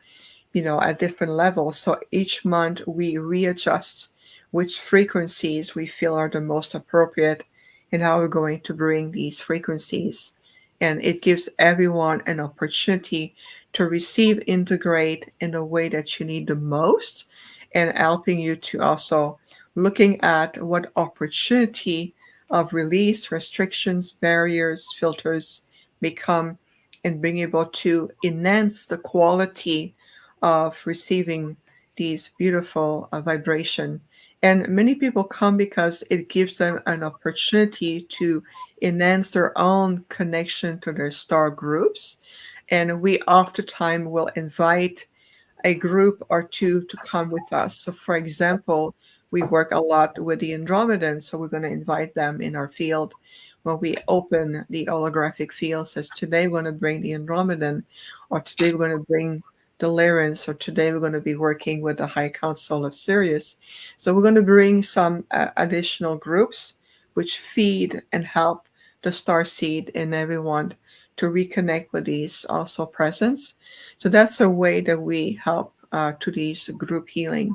at different levels. So each month we readjust which frequencies we feel are the most appropriate and how we're going to bring these frequencies. And it gives everyone an opportunity to receive, integrate in the way that you need the most, and helping you to also looking at what opportunity of release, restrictions, barriers, filters become, and being able to enhance the quality of receiving these beautiful vibration. And many people come because it gives them an opportunity to enhance their own connection to their star groups. And we oftentimes will invite a group or two to come with us. So, for example, we work a lot with the Andromedans, so we're going to invite them in our field. When we open the holographic field, says today we're going to bring the Andromedan, or today we're going to bring the Lyrans, or today we're going to be working with the High Council of Sirius. So we're going to bring some additional groups which feed and help the star seed and everyone to reconnect with these also presence. So that's a way that we help to these group healing.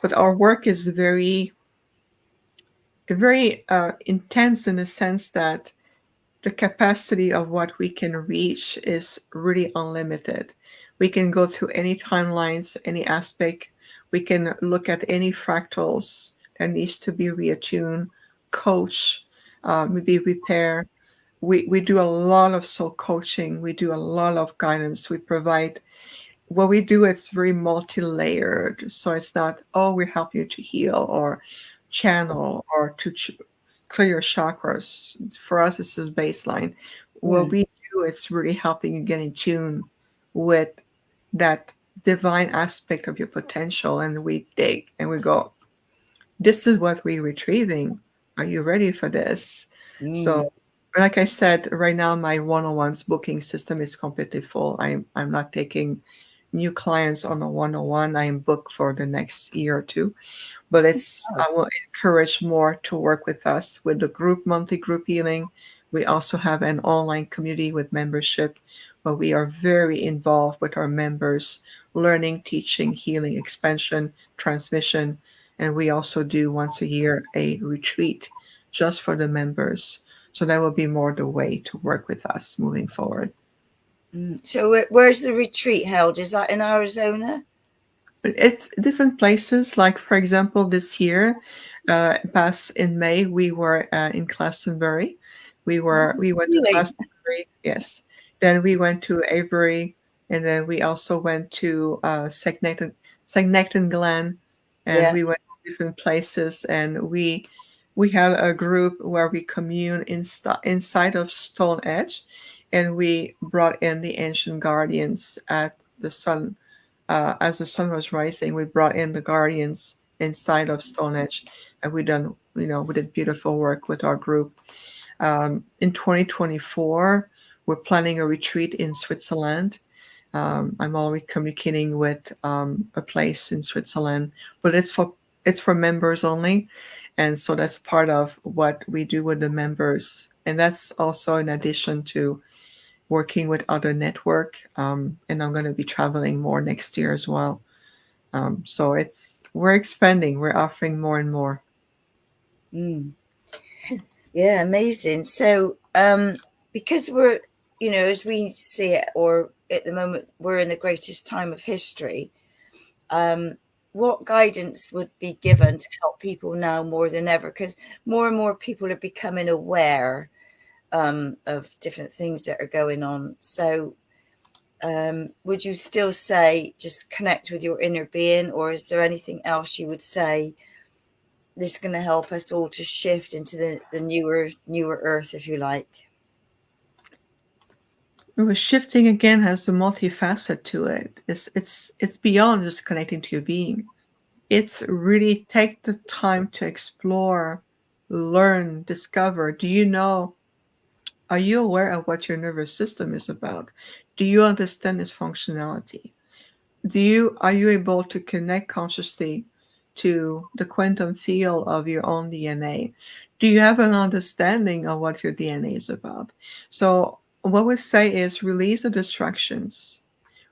But our work is very intense in the sense that the capacity of what we can reach is really unlimited. We can go through any timelines, any aspect. We can look at any fractals that needs to be reattuned, coach, maybe repair. We do a lot of soul coaching. We do a lot of guidance. We provide what we do. It's very multi-layered. So it's not, oh, we help you to heal or channel or to clear your chakras. For us, this is baseline. What Mm. we do is really helping you get in tune with that divine aspect of your potential. And we dig and we go, this is what we're retrieving. Are you ready for this? Mm. So, like I said, right now my one-on-ones booking system is completely full. I'm not taking new clients on a one-on-one. I am booked for the next year or two. But I will encourage more to work with us with the group monthly group healing. We also have an online community with membership where we are very involved with our members, learning, teaching, healing, expansion, transmission. And we also do once a year a retreat just for the members. So that will be more the way to work with us moving forward. Mm. So where's the retreat held? Is that in Arizona? It's different places. Like for example, this year, past in May, we were in Glastonbury. Oh, We went to really? Glastonbury, yes. Then we went to Avery, and then we also went to Sagnecton Glen, and Yeah. we went to different places. And we had a group where we commune inside of Stone Edge, and we brought in the ancient guardians at the sun as the sun was rising. We brought in the guardians inside of Stonehenge, and we did beautiful work with our group. In 2024, we're planning a retreat in Switzerland. I'm already communicating with a place in Switzerland, but it's for members only, and so that's part of what we do with the members, and that's also in addition to working with other network. And I'm going to be traveling more next year as well. So we're expanding, we're offering more and more. Yeah, amazing. So, because we're, as we see it, or at the moment, we're in the greatest time of history, what guidance would be given to help people now more than ever? Because more and more people are becoming aware of different things that are going on. So, would you still say just connect with your inner being, or is there anything else you would say this is going to help us all to shift into the newer earth, if you like? Shifting again has a multifacet to it. It's beyond just connecting to your being. It's really take the time to explore, learn, discover. Are you aware of what your nervous system is about? Do you understand its functionality? Are you able to connect consciously to the quantum field of your own DNA? Do you have an understanding of what your DNA is about? So what we say is release the distractions,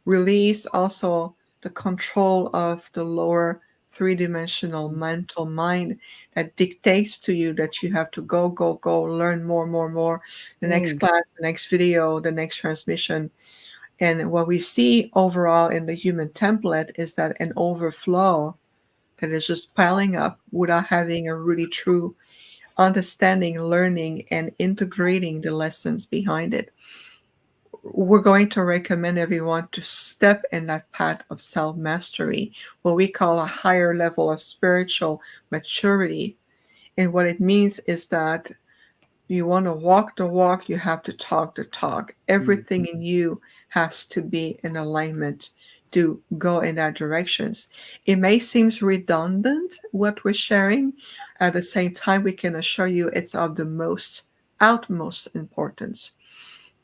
release also the control of the lower three-dimensional mental mind that dictates to you that you have to go, learn more, the next class, the next video, the next transmission. And what we see overall in the human template is that an overflow that is just piling up without having a really true understanding, learning, and integrating the lessons behind it. We're going to recommend everyone to step in that path of self-mastery, what we call a higher level of spiritual maturity. And what it means is that you want to walk the walk, you have to talk the talk. Everything in you has to be in alignment to go in that directions. It may seem redundant what we're sharing. At the same time, we can assure you it's of the utmost importance,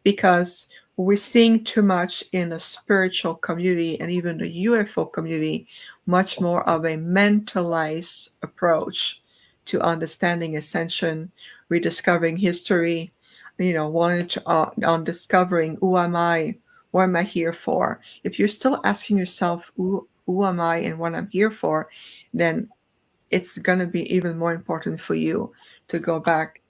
because we're seeing too much in the spiritual community and even the UFO community, much more of a mentalized approach to understanding ascension, rediscovering history, wanting to on discovering who am I, what am I here for. If you're still asking yourself who am I and what I'm here for, then it's going to be even more important for you to go back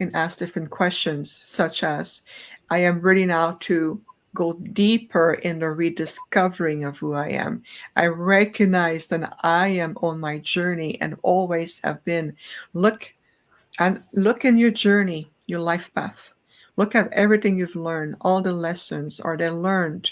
and ask different questions, such as, I am ready now to go deeper in the rediscovering of who I am. I recognize that I am on my journey and always have been. Look in your journey, your life path. Look at everything you've learned, all the lessons. Are they learned?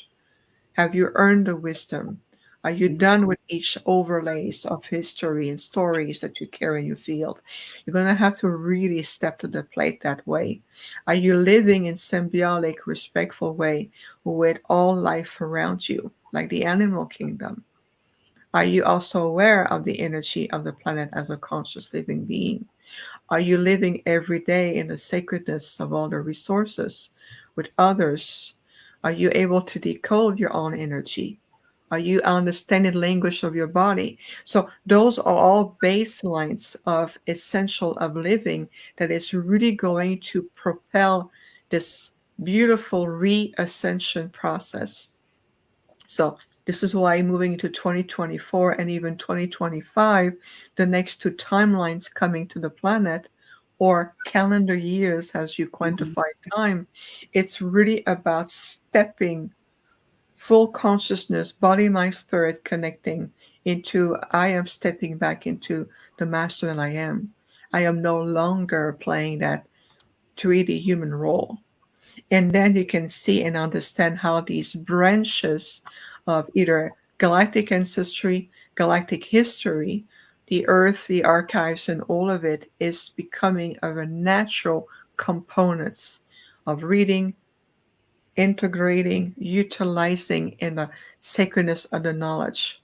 Have you earned the wisdom? Are you done with each overlays of history and stories that you carry in your field? You're going to have to really step to the plate that way. Are you living in symbiotic, respectful way with all life around you, like the animal kingdom? Are you also aware of the energy of the planet as a conscious living being? Are you living every day in the sacredness of all the resources with others? Are you able to decode your own energy? Are you understanding the language of your body? So those are all baselines of essential of living that is really going to propel this beautiful re-ascension process. So this is why moving into 2024 and even 2025, the next two timelines coming to the planet, or calendar years as you quantify time, it's really about stepping full consciousness, body, mind, spirit, connecting into, I am stepping back into the master that I am. I am no longer playing that 3D human role. And then you can see and understand how these branches of either galactic ancestry, galactic history, the earth, the archives, and all of it is becoming of a natural components of reading, integrating, utilizing in the sacredness of the knowledge.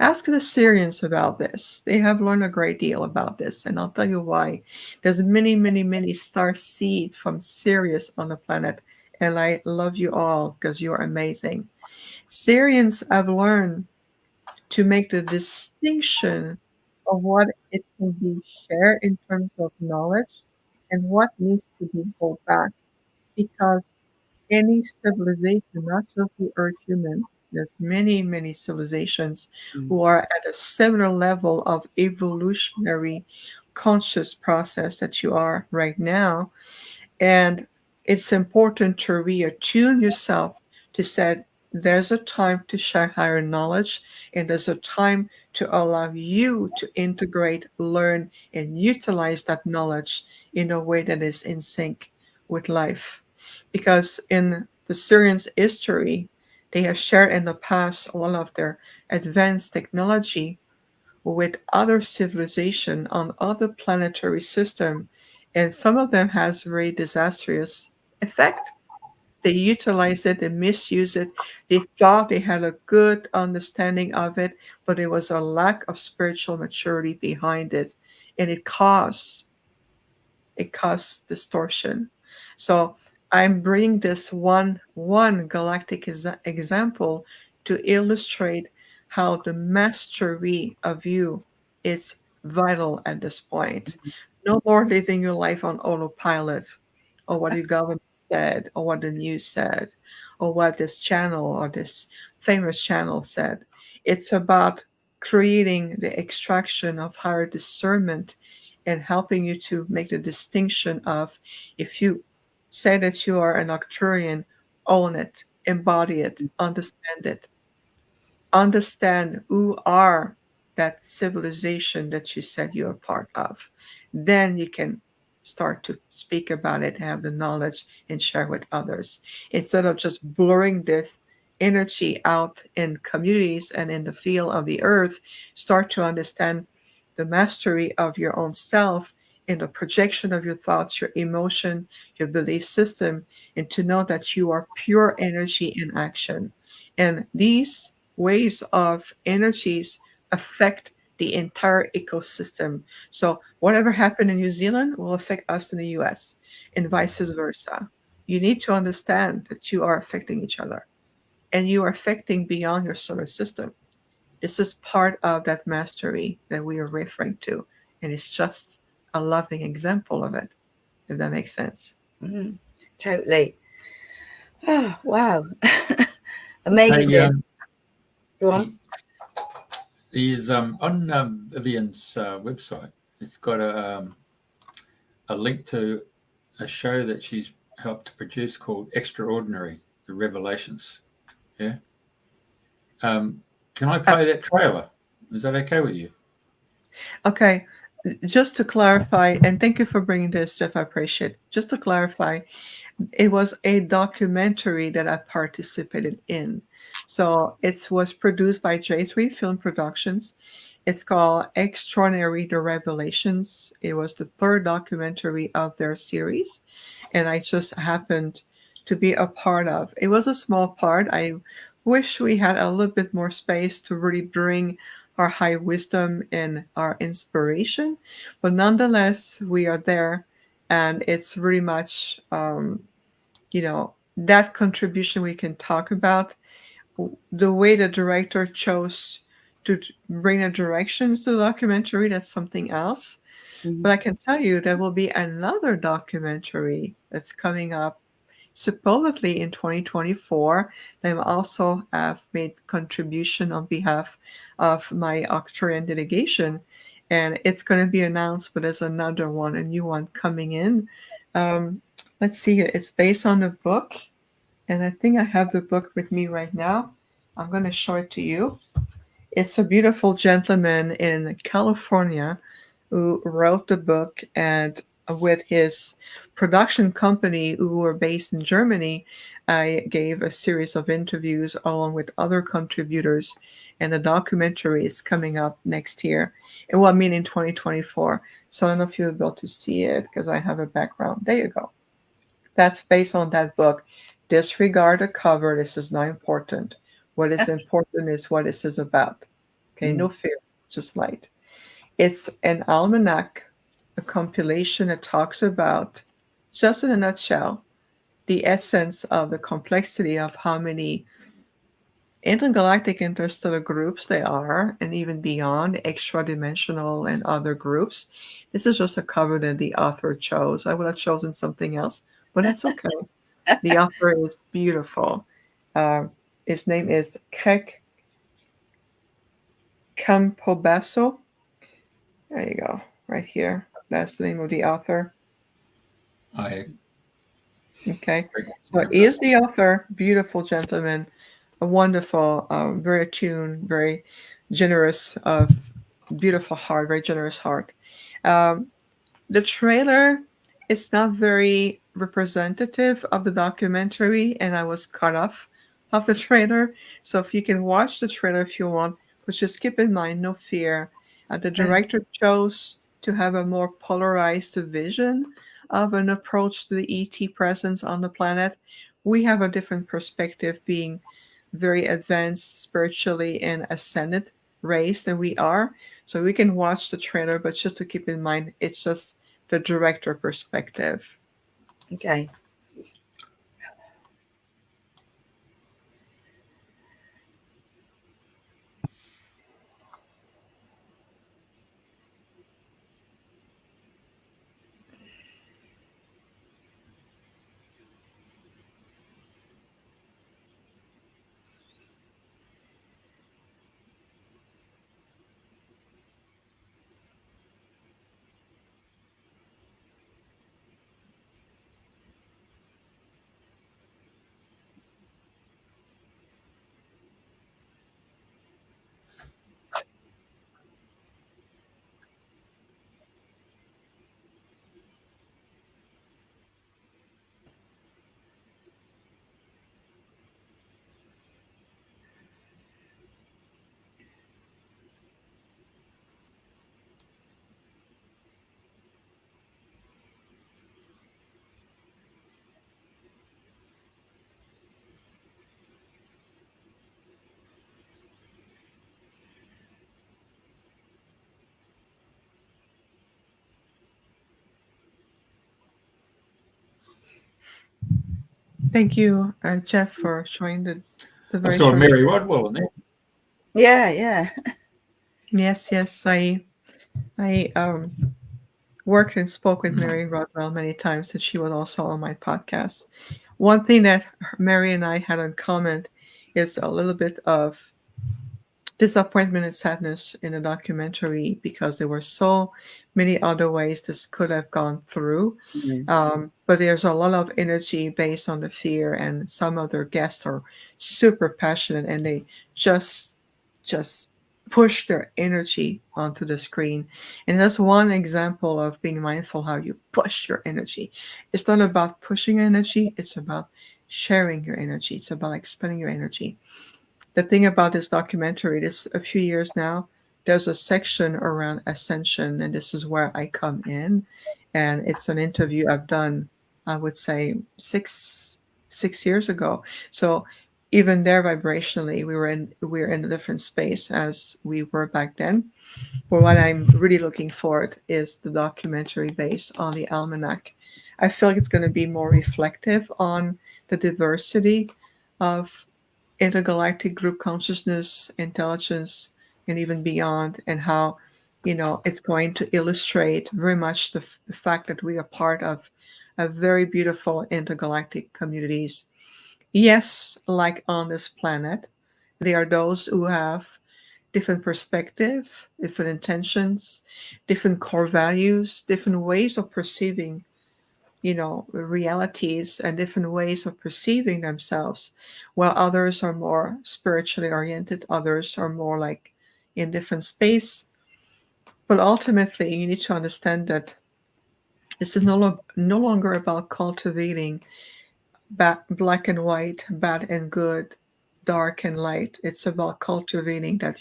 Ask the Syrians about this. They have learned a great deal about this, and I'll tell you why. There's many, many, many star seeds from Sirius on the planet, and I love you all because you're amazing. Syrians have learned to make the distinction of what it can be shared in terms of knowledge and what needs to be held back. Because any civilization, not just the Earth human, there's many, many civilizations who are at a similar level of evolutionary conscious process that you are right now. And it's important to reattune yourself to say there's a time to share higher knowledge, and there's a time to allow you to integrate, learn, and utilize that knowledge in a way that is in sync with life. Because in the Syrians' history, they have shared in the past all of their advanced technology with other civilization on other planetary system, and some of them has very disastrous effect. They utilize it, they misuse it. They thought they had a good understanding of it, but there was a lack of spiritual maturity behind it, and it caused distortion. So I'm bringing this one galactic example to illustrate how the mastery of you is vital at this point. No more living your life on autopilot, or what your government said, or what the news said, or what this channel or this famous channel said. It's about creating the extraction of higher discernment and helping you to make the distinction of, if you say that you are an Arcturian, own it, embody it, understand who are that civilization that you said you're a part of. Then you can start to speak about it, have the knowledge, and share with others. Instead of just blurring this energy out in communities and in the field of the earth, start to understand the mastery of your own self in the projection of your thoughts, your emotion, your belief system, and to know that you are pure energy in action. And these waves of energies affect the entire ecosystem. So whatever happened in New Zealand will affect us in the US and vice versa. You need to understand that you are affecting each other and you are affecting beyond your solar system. This is part of that mastery that we are referring to. And it's just a loving example of it, if that makes sense. Totally. Oh, wow. Hey, Amazing. Go on. is on Viviane's website. It's got a link to a show that she's helped to produce called Extraordinary: The Revelations. Yeah. Can I Uh, play that trailer? Is that okay with you? Okay, just to clarify, and thank you for bringing this, Jeff. I appreciate it. Just to clarify, it was a documentary that I participated in. So it was produced by J3 Film Productions. It's called Extraordinary: The Revelations. It was the third documentary of their series, and I just happened to be a part of. It was a small part. I wish we had a little bit more space to really bring our high wisdom and our inspiration, but nonetheless, we are there, and it's really much that contribution we can talk about. The way the director chose to bring the directions to the documentary, that's something else. But I can tell you there will be another documentary that's coming up supposedly in 2024. They also have made contribution on behalf of my Arcturian delegation, and it's going to be announced, but there's another one, a new one coming in. Let's see here. It's based on a book, and I think I have the book with me right now. I'm going to show it to you. It's a beautiful gentleman in California who wrote the book, and with his production company, who were based in Germany, I gave a series of interviews along with other contributors, and the documentary is coming up next year. And well, I mean in 2024. So I don't know if you'll be able to see it because I have a background. There you go. That's based on that book. Disregard the cover. This is not important. What is important is what this is about. Okay, no fear, just light. It's an almanac, a compilation that talks about, just in a nutshell, the essence of the complexity of how many intergalactic interstellar groups there are, and even beyond, extra dimensional and other groups. This is just a cover that the author chose. I would have chosen something else, but that's okay. The author is beautiful. Uh, his name is Craig Campobasso. There you go, right here. That's the name of the author. I Okay, so he is the author. Beautiful gentleman, a wonderful, very attuned, very generous, of beautiful heart, very generous heart. Um, the trailer is not very representative of the documentary, and I was cut off of the trailer. So if you can watch the trailer if you want, but just keep in mind, no fear. The director chose to have a more polarized vision of an approach to the ET presence on the planet. We have a different perspective, being very advanced spiritually and ascended race than we are. So we can watch the trailer, but just to keep in mind, it's just the director perspective. Okay. Thank you, Jeff, for showing the I very saw short. Mary Rodwell in there. Yeah, yeah. Yes, yes, I worked and spoke with Mary Rodwell many times, and she was also on my podcast. One thing that Mary and I had in common is a little bit of disappointment and sadness in the documentary, because there were so many other ways this could have gone through. But there's a lot of energy based on the fear, and some other guests are super passionate, and they just push their energy onto the screen. And that's one example of being mindful how you push your energy. It's not about pushing energy, it's about sharing your energy. It's about expending your energy. The thing about this documentary, this a few years now, there's a section around Ascension, and this is where I come in, and it's an interview I've done, I would say six years ago. So even there, vibrationally, we're in a different space as we were back then. But what I'm really looking forward is the documentary based on the almanac. I feel like it's going to be more reflective on the diversity of intergalactic group consciousness, intelligence, and even beyond, and how, it's going to illustrate very much the fact that we are part of a very beautiful intergalactic communities. Yes, like on this planet, there are those who have different perspective, different intentions, different core values, different ways of perceiving, realities, and different ways of perceiving themselves, while others are more spiritually oriented, others are more like in different space. But ultimately, you need to understand that this is no longer about cultivating black and white, bad and good, dark and light. It's about cultivating that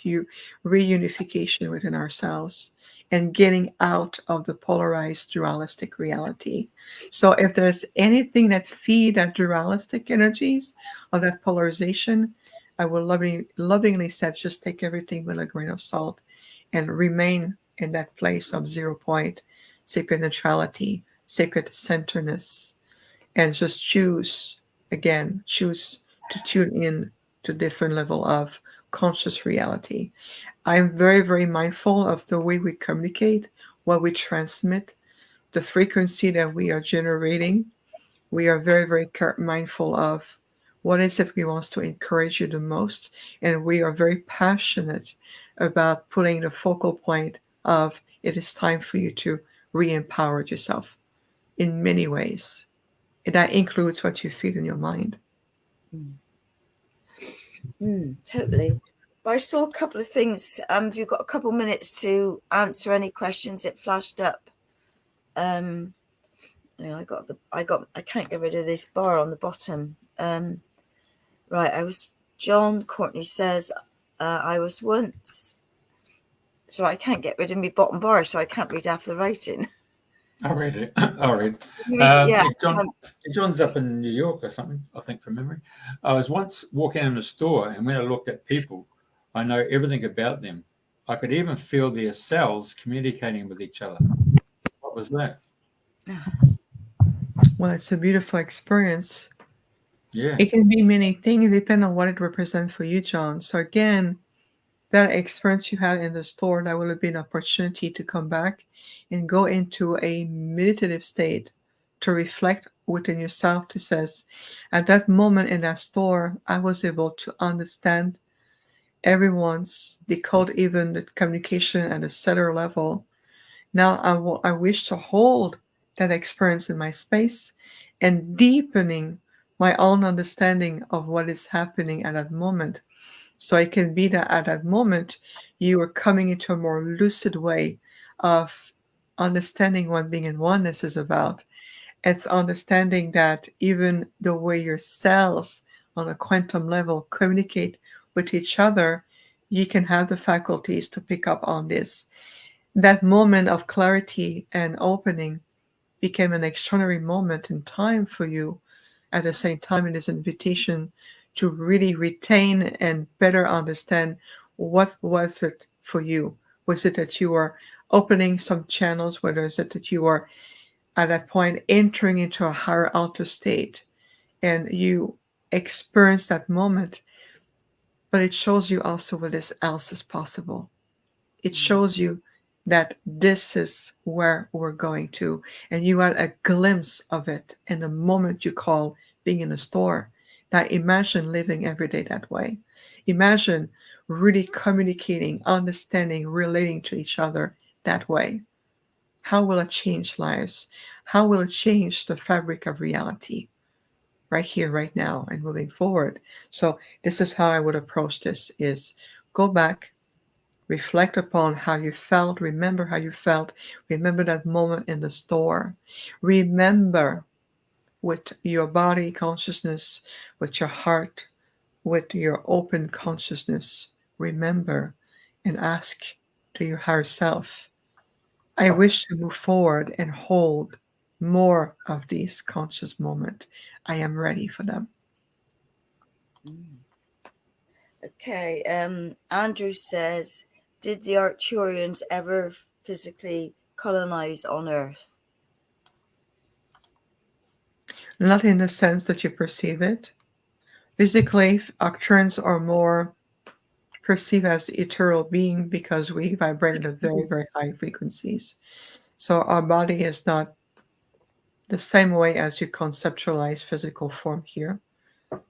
reunification within ourselves and getting out of the polarized dualistic reality. So if there's anything that feed that dualistic energies or that polarization, I will lovingly say, just take everything with a grain of salt and remain in that place of 0 point, sacred neutrality, sacred centeredness, and just choose to tune in to different level of conscious reality. I'm very, very mindful of the way we communicate, what we transmit, the frequency that we are generating. We are very, very mindful of what is it we want to encourage you the most. And we are very passionate about putting the focal point of it is time for you to re-empower yourself in many ways. And that includes what you feel in your mind. Totally. But I saw a couple of things. If you've got a couple of minutes to answer any questions, it flashed up. I can't get rid of this bar on the bottom. Right, John Courtney says, I was once, so I can't get rid of my bottom bar, so I can't read half the writing. I'll read it. I'll read. Yeah. John's up in New York or something, I think, from memory. I was once walking in a store, and when I looked at people, I know everything about them. I could even feel their cells communicating with each other. What was that? Well, it's a beautiful experience. Yeah. It can be many things, depending on what it represents for you, John. So again, that experience you had in the store, that will have been an opportunity to come back and go into a meditative state to reflect within yourself. To says, at that moment in that store, I was able to understand everyone's decode, even the communication at a cellular level. Now I wish to hold that experience in my space and deepening my own understanding of what is happening at that moment. So it can be that at that moment, you are coming into a more lucid way of understanding what being in oneness is about. It's understanding that even the way your cells on a quantum level communicate with each other, you can have the faculties to pick up on this. That moment of clarity and opening became an extraordinary moment in time for you. At the same time, it is an invitation to really retain and better understand what was it for you. Was it that you were opening some channels? Whether is it that you were at that point entering into a higher alter state and you experience that moment, but it shows you also what else is possible. It shows you that this is where we're going to, and you had a glimpse of it in the moment you call being in a store. Now imagine living every day that way. Imagine really communicating, understanding, relating to each other that way. How will it change lives? How will it change the fabric of reality right here, right now, and moving forward? So this is how I would approach this: is go back, reflect upon how you felt, remember how you felt, remember that moment in the store, remember with your body consciousness, with your heart, with your open consciousness, remember and ask to your higher self, I wish to move forward and hold more of these conscious moments. I am ready for them. Okay. Andrew says, did the Arcturians ever physically colonize on Earth? Not in the sense that you perceive it. Physically, Arcturians are more perceived as ethereal being because we vibrate at very, very high frequencies. So our body is not the same way as you conceptualize physical form here.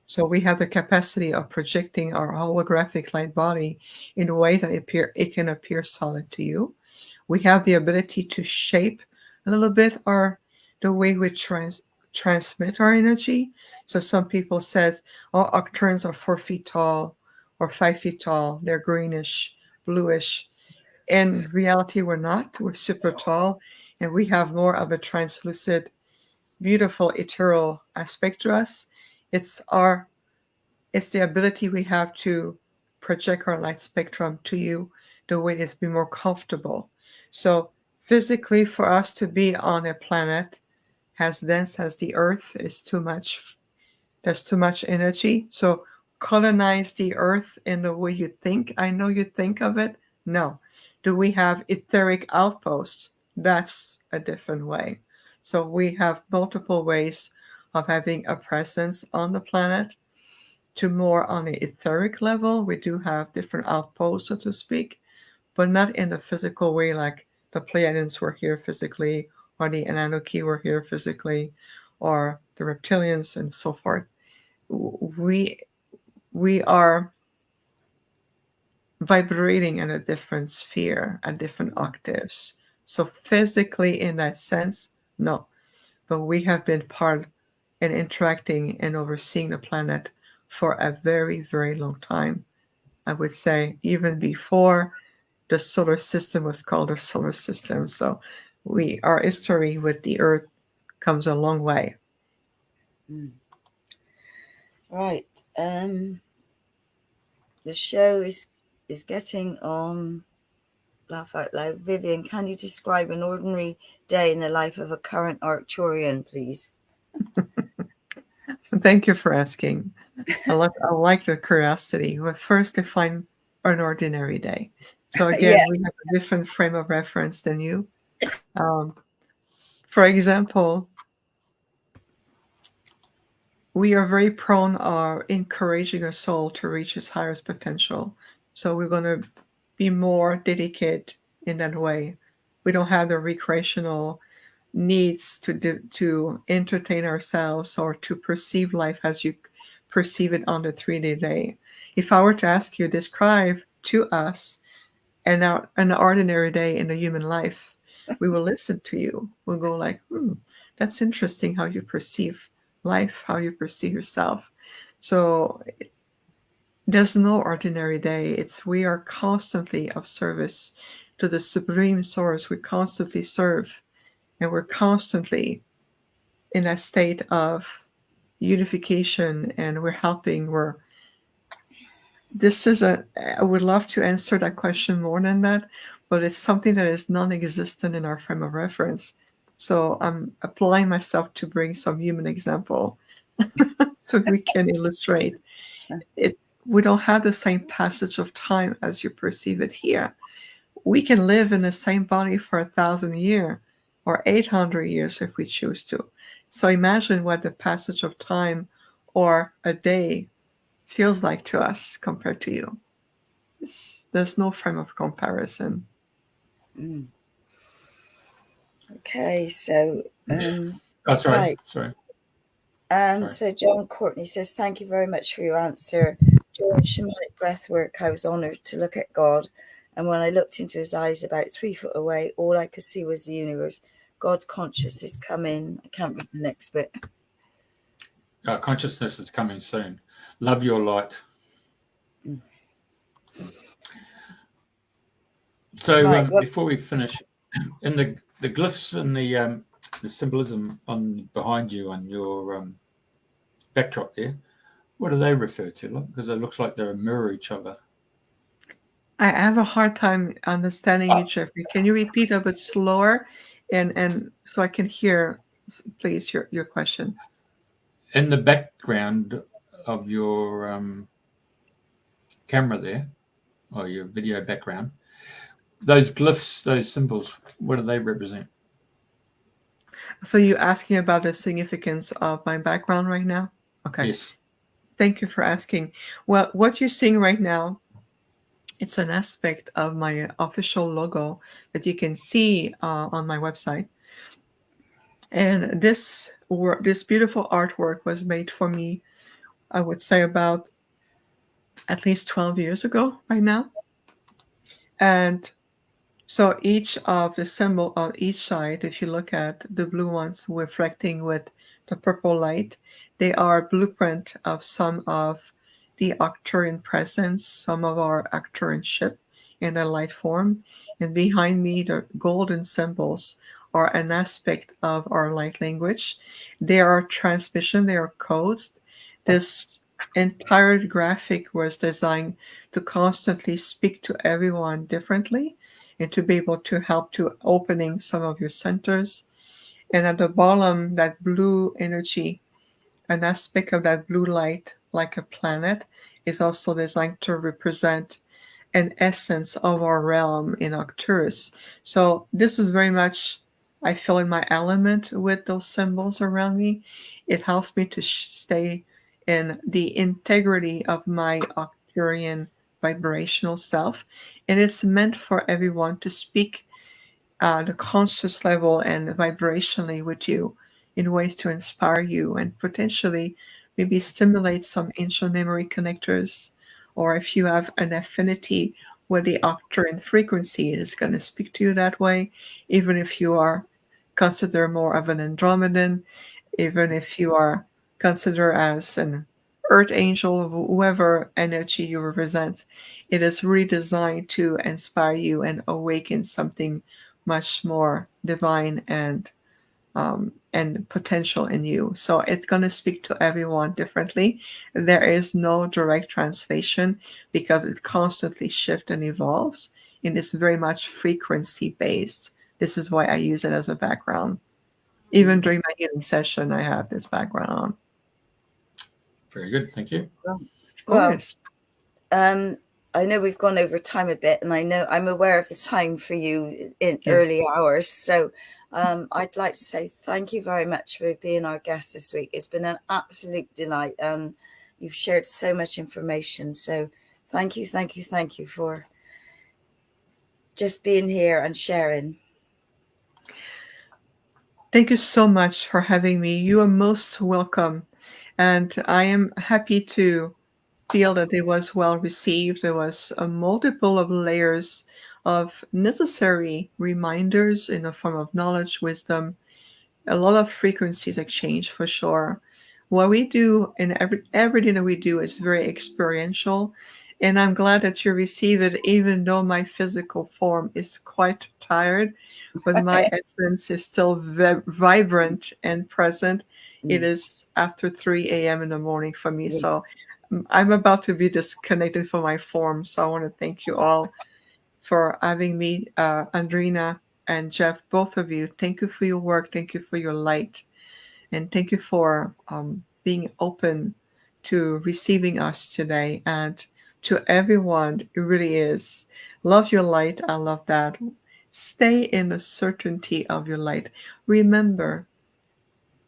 So we have the capacity of projecting our holographic light body in a way that it can appear solid to you. We have the ability to shape a little bit the way we transmit our energy. So some people says, oh, Arcturians are 4 feet tall or 5 feet tall. They're greenish, bluish. In reality, we're not. We're super tall, and we have more of a translucid, beautiful, ethereal aspect to us. It's the ability we have to project our light spectrum to you the way it's be more comfortable. So physically, for us to be on a planet as dense as the Earth is too much. There's too much energy. So colonize the earth in the way you think? I know you think of it. No. Do we have etheric outposts? That's a different way. So we have multiple ways of having a presence on the planet. To more on the etheric level, we do have different outposts, so to speak, but not in the physical way like the Pleiadians were here physically, or the Anunnaki were here physically, or the reptilians and so forth. We are vibrating in a different sphere at different octaves. So physically, in that sense, no. But we have been part and interacting and overseeing the planet for a very, very long time. I would say even before the solar system was called a solar system. So our history with the Earth comes a long way. Right. The show is getting on. Laugh out loud. Viviane, can you describe an ordinary day in the life of a current Arcturian, please? Thank you for asking. I like the curiosity. But first, define an ordinary day. So again, Yeah. we have a different frame of reference than you. For example, we are very prone of encouraging a soul to reach its highest potential. So we're going to be more dedicated in that way. We don't have the recreational needs to entertain ourselves or to perceive life as you perceive it on the 3D day. If I were to ask you, describe to us an ordinary day in the human life, we will listen to you. We'll go like, that's interesting how you perceive life, how you perceive yourself. So there's no ordinary day. We are constantly of service to the supreme source. We constantly serve, and we're constantly in a state of unification, and we're helping. I would love to answer that question more than that, but it's something that is non-existent in our frame of reference. So I'm applying myself to bring some human example so we can illustrate it. We don't have the same passage of time as you perceive it here. We can live in the same body for 1,000 years or 800 years if we choose to. So imagine what the passage of time or a day feels like to us compared to you. There's no frame of comparison. Okay, so Oh, sorry. right. Sorry. So John Courtney says, thank you very much for your answer. During shamanic breathwork, I was honoured to look at God, and when I looked into his eyes about 3 foot away, all I could see was the universe. God conscious is coming. I can't read the next bit. Consciousness is coming soon. Love your light. So Right, before we finish, in the glyphs and the symbolism on behind you on your backdrop there, what do they refer to? Because it looks like they mirror each other. I have a hard time understanding you, Jeffrey. Can you repeat a bit slower, and so I can hear, please, your question? In the background of your camera there, or your video background, those glyphs, those symbols, what do they represent? So you're asking about the significance of my background right now? Okay. Yes. Thank you for asking. Well, what you're seeing right now, it's an aspect of my official logo that you can see on my website. And this beautiful artwork was made for me, I would say, about at least 12 years ago by now. And so each of the symbol on each side, if you look at the blue ones reflecting with the purple light, they are a blueprint of some of the Arcturian presence, some of our Arcturian ship in a light form. And behind me, the golden symbols are an aspect of our light language. They are transmission, they are codes. This entire graphic was designed to constantly speak to everyone differently and to be able to help to opening some of your centers. And at the bottom, that blue energy, an aspect of that blue light like a planet, is also designed to represent an essence of our realm in Arcturus. So this is very much, I feel, in my element with those symbols around me. It helps me to stay in the integrity of my Arcturian vibrational self. And it's meant for everyone to speak the conscious level and vibrationally with you in ways to inspire you and potentially maybe stimulate some ancient memory connectors. Or if you have an affinity with the Arcturian frequency, it's going to speak to you that way. Even if you are considered more of an Andromedan, even if you are considered as an earth angel, whoever energy you represent, it is really designed to inspire you and awaken something much more divine and potential in you. So it's going to speak to everyone differently. There is no direct translation because it constantly shifts and evolves, and it's very much frequency based. This is why I use it as a background. Even during my healing session, I have this background. Very good. Thank you. Of course. I know we've gone over time a bit, and I know I'm aware of the time for you in early hours. So I'd like to say thank you very much for being our guest this week. It's been an absolute delight. You've shared so much information. So thank you for just being here and sharing. Thank you so much for having me. You are most welcome. And I am happy to feel that it was well received. There was a multiple of layers of necessary reminders in the form of knowledge, wisdom, a lot of frequencies exchange for sure. What we do in everything that we do is very experiential, and I'm glad that you receive it, even though my physical form is quite tired, but my essence is still vibrant and present. It is after 3 a.m. in the morning for me, so I'm about to be disconnected from my form. So I want to thank you all for having me, Andrina and Jeff, both of you. Thank you for your work. Thank you for your light. And thank you for being open to receiving us today. And to everyone, it really is. Love your light. I love that. Stay in the certainty of your light. Remember,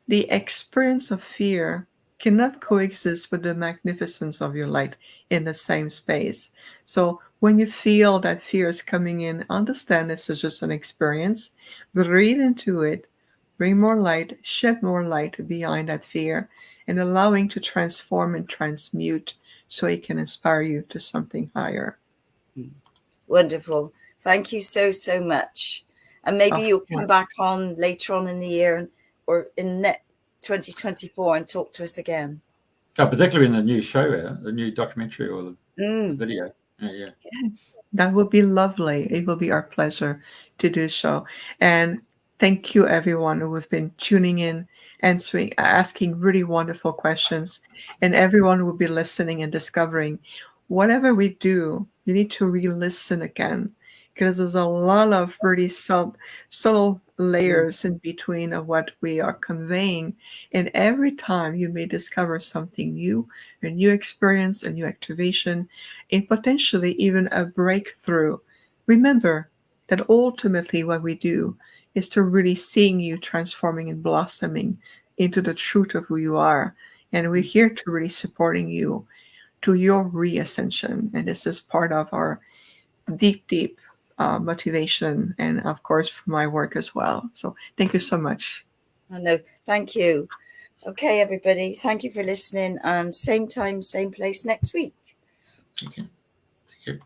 the experience of fear cannot coexist with the magnificence of your light in the same space. So when you feel that fear is coming in, understand this is just an experience, breathe into it, bring more light, shed more light behind that fear, and allowing to transform and transmute so it can inspire you to something higher. Wonderful. Thank you so much. And maybe you'll come back on later on in the year or in 2024 and talk to us again. Oh, particularly in the new show, the new documentary or the video. Yeah. Yes, that would be lovely. It will be our pleasure to do so. And thank you, everyone who has been tuning in, answering, asking really wonderful questions, and everyone who will be listening and discovering. Whatever we do, you need to re-listen again because there's a lot of really subtle layers in between of what we are conveying. And every time you may discover something new, a new experience, a new activation, and potentially even a breakthrough. Remember that ultimately what we do is to really seeing you transforming and blossoming into the truth of who you are. And we're here to really supporting you to your re-ascension. And this is part of our deep motivation and of course for my work as well. So thank you so much. I know. Thank you. Okay, everybody. Thank you for listening, and same time, same place next week. Okay. Thank you.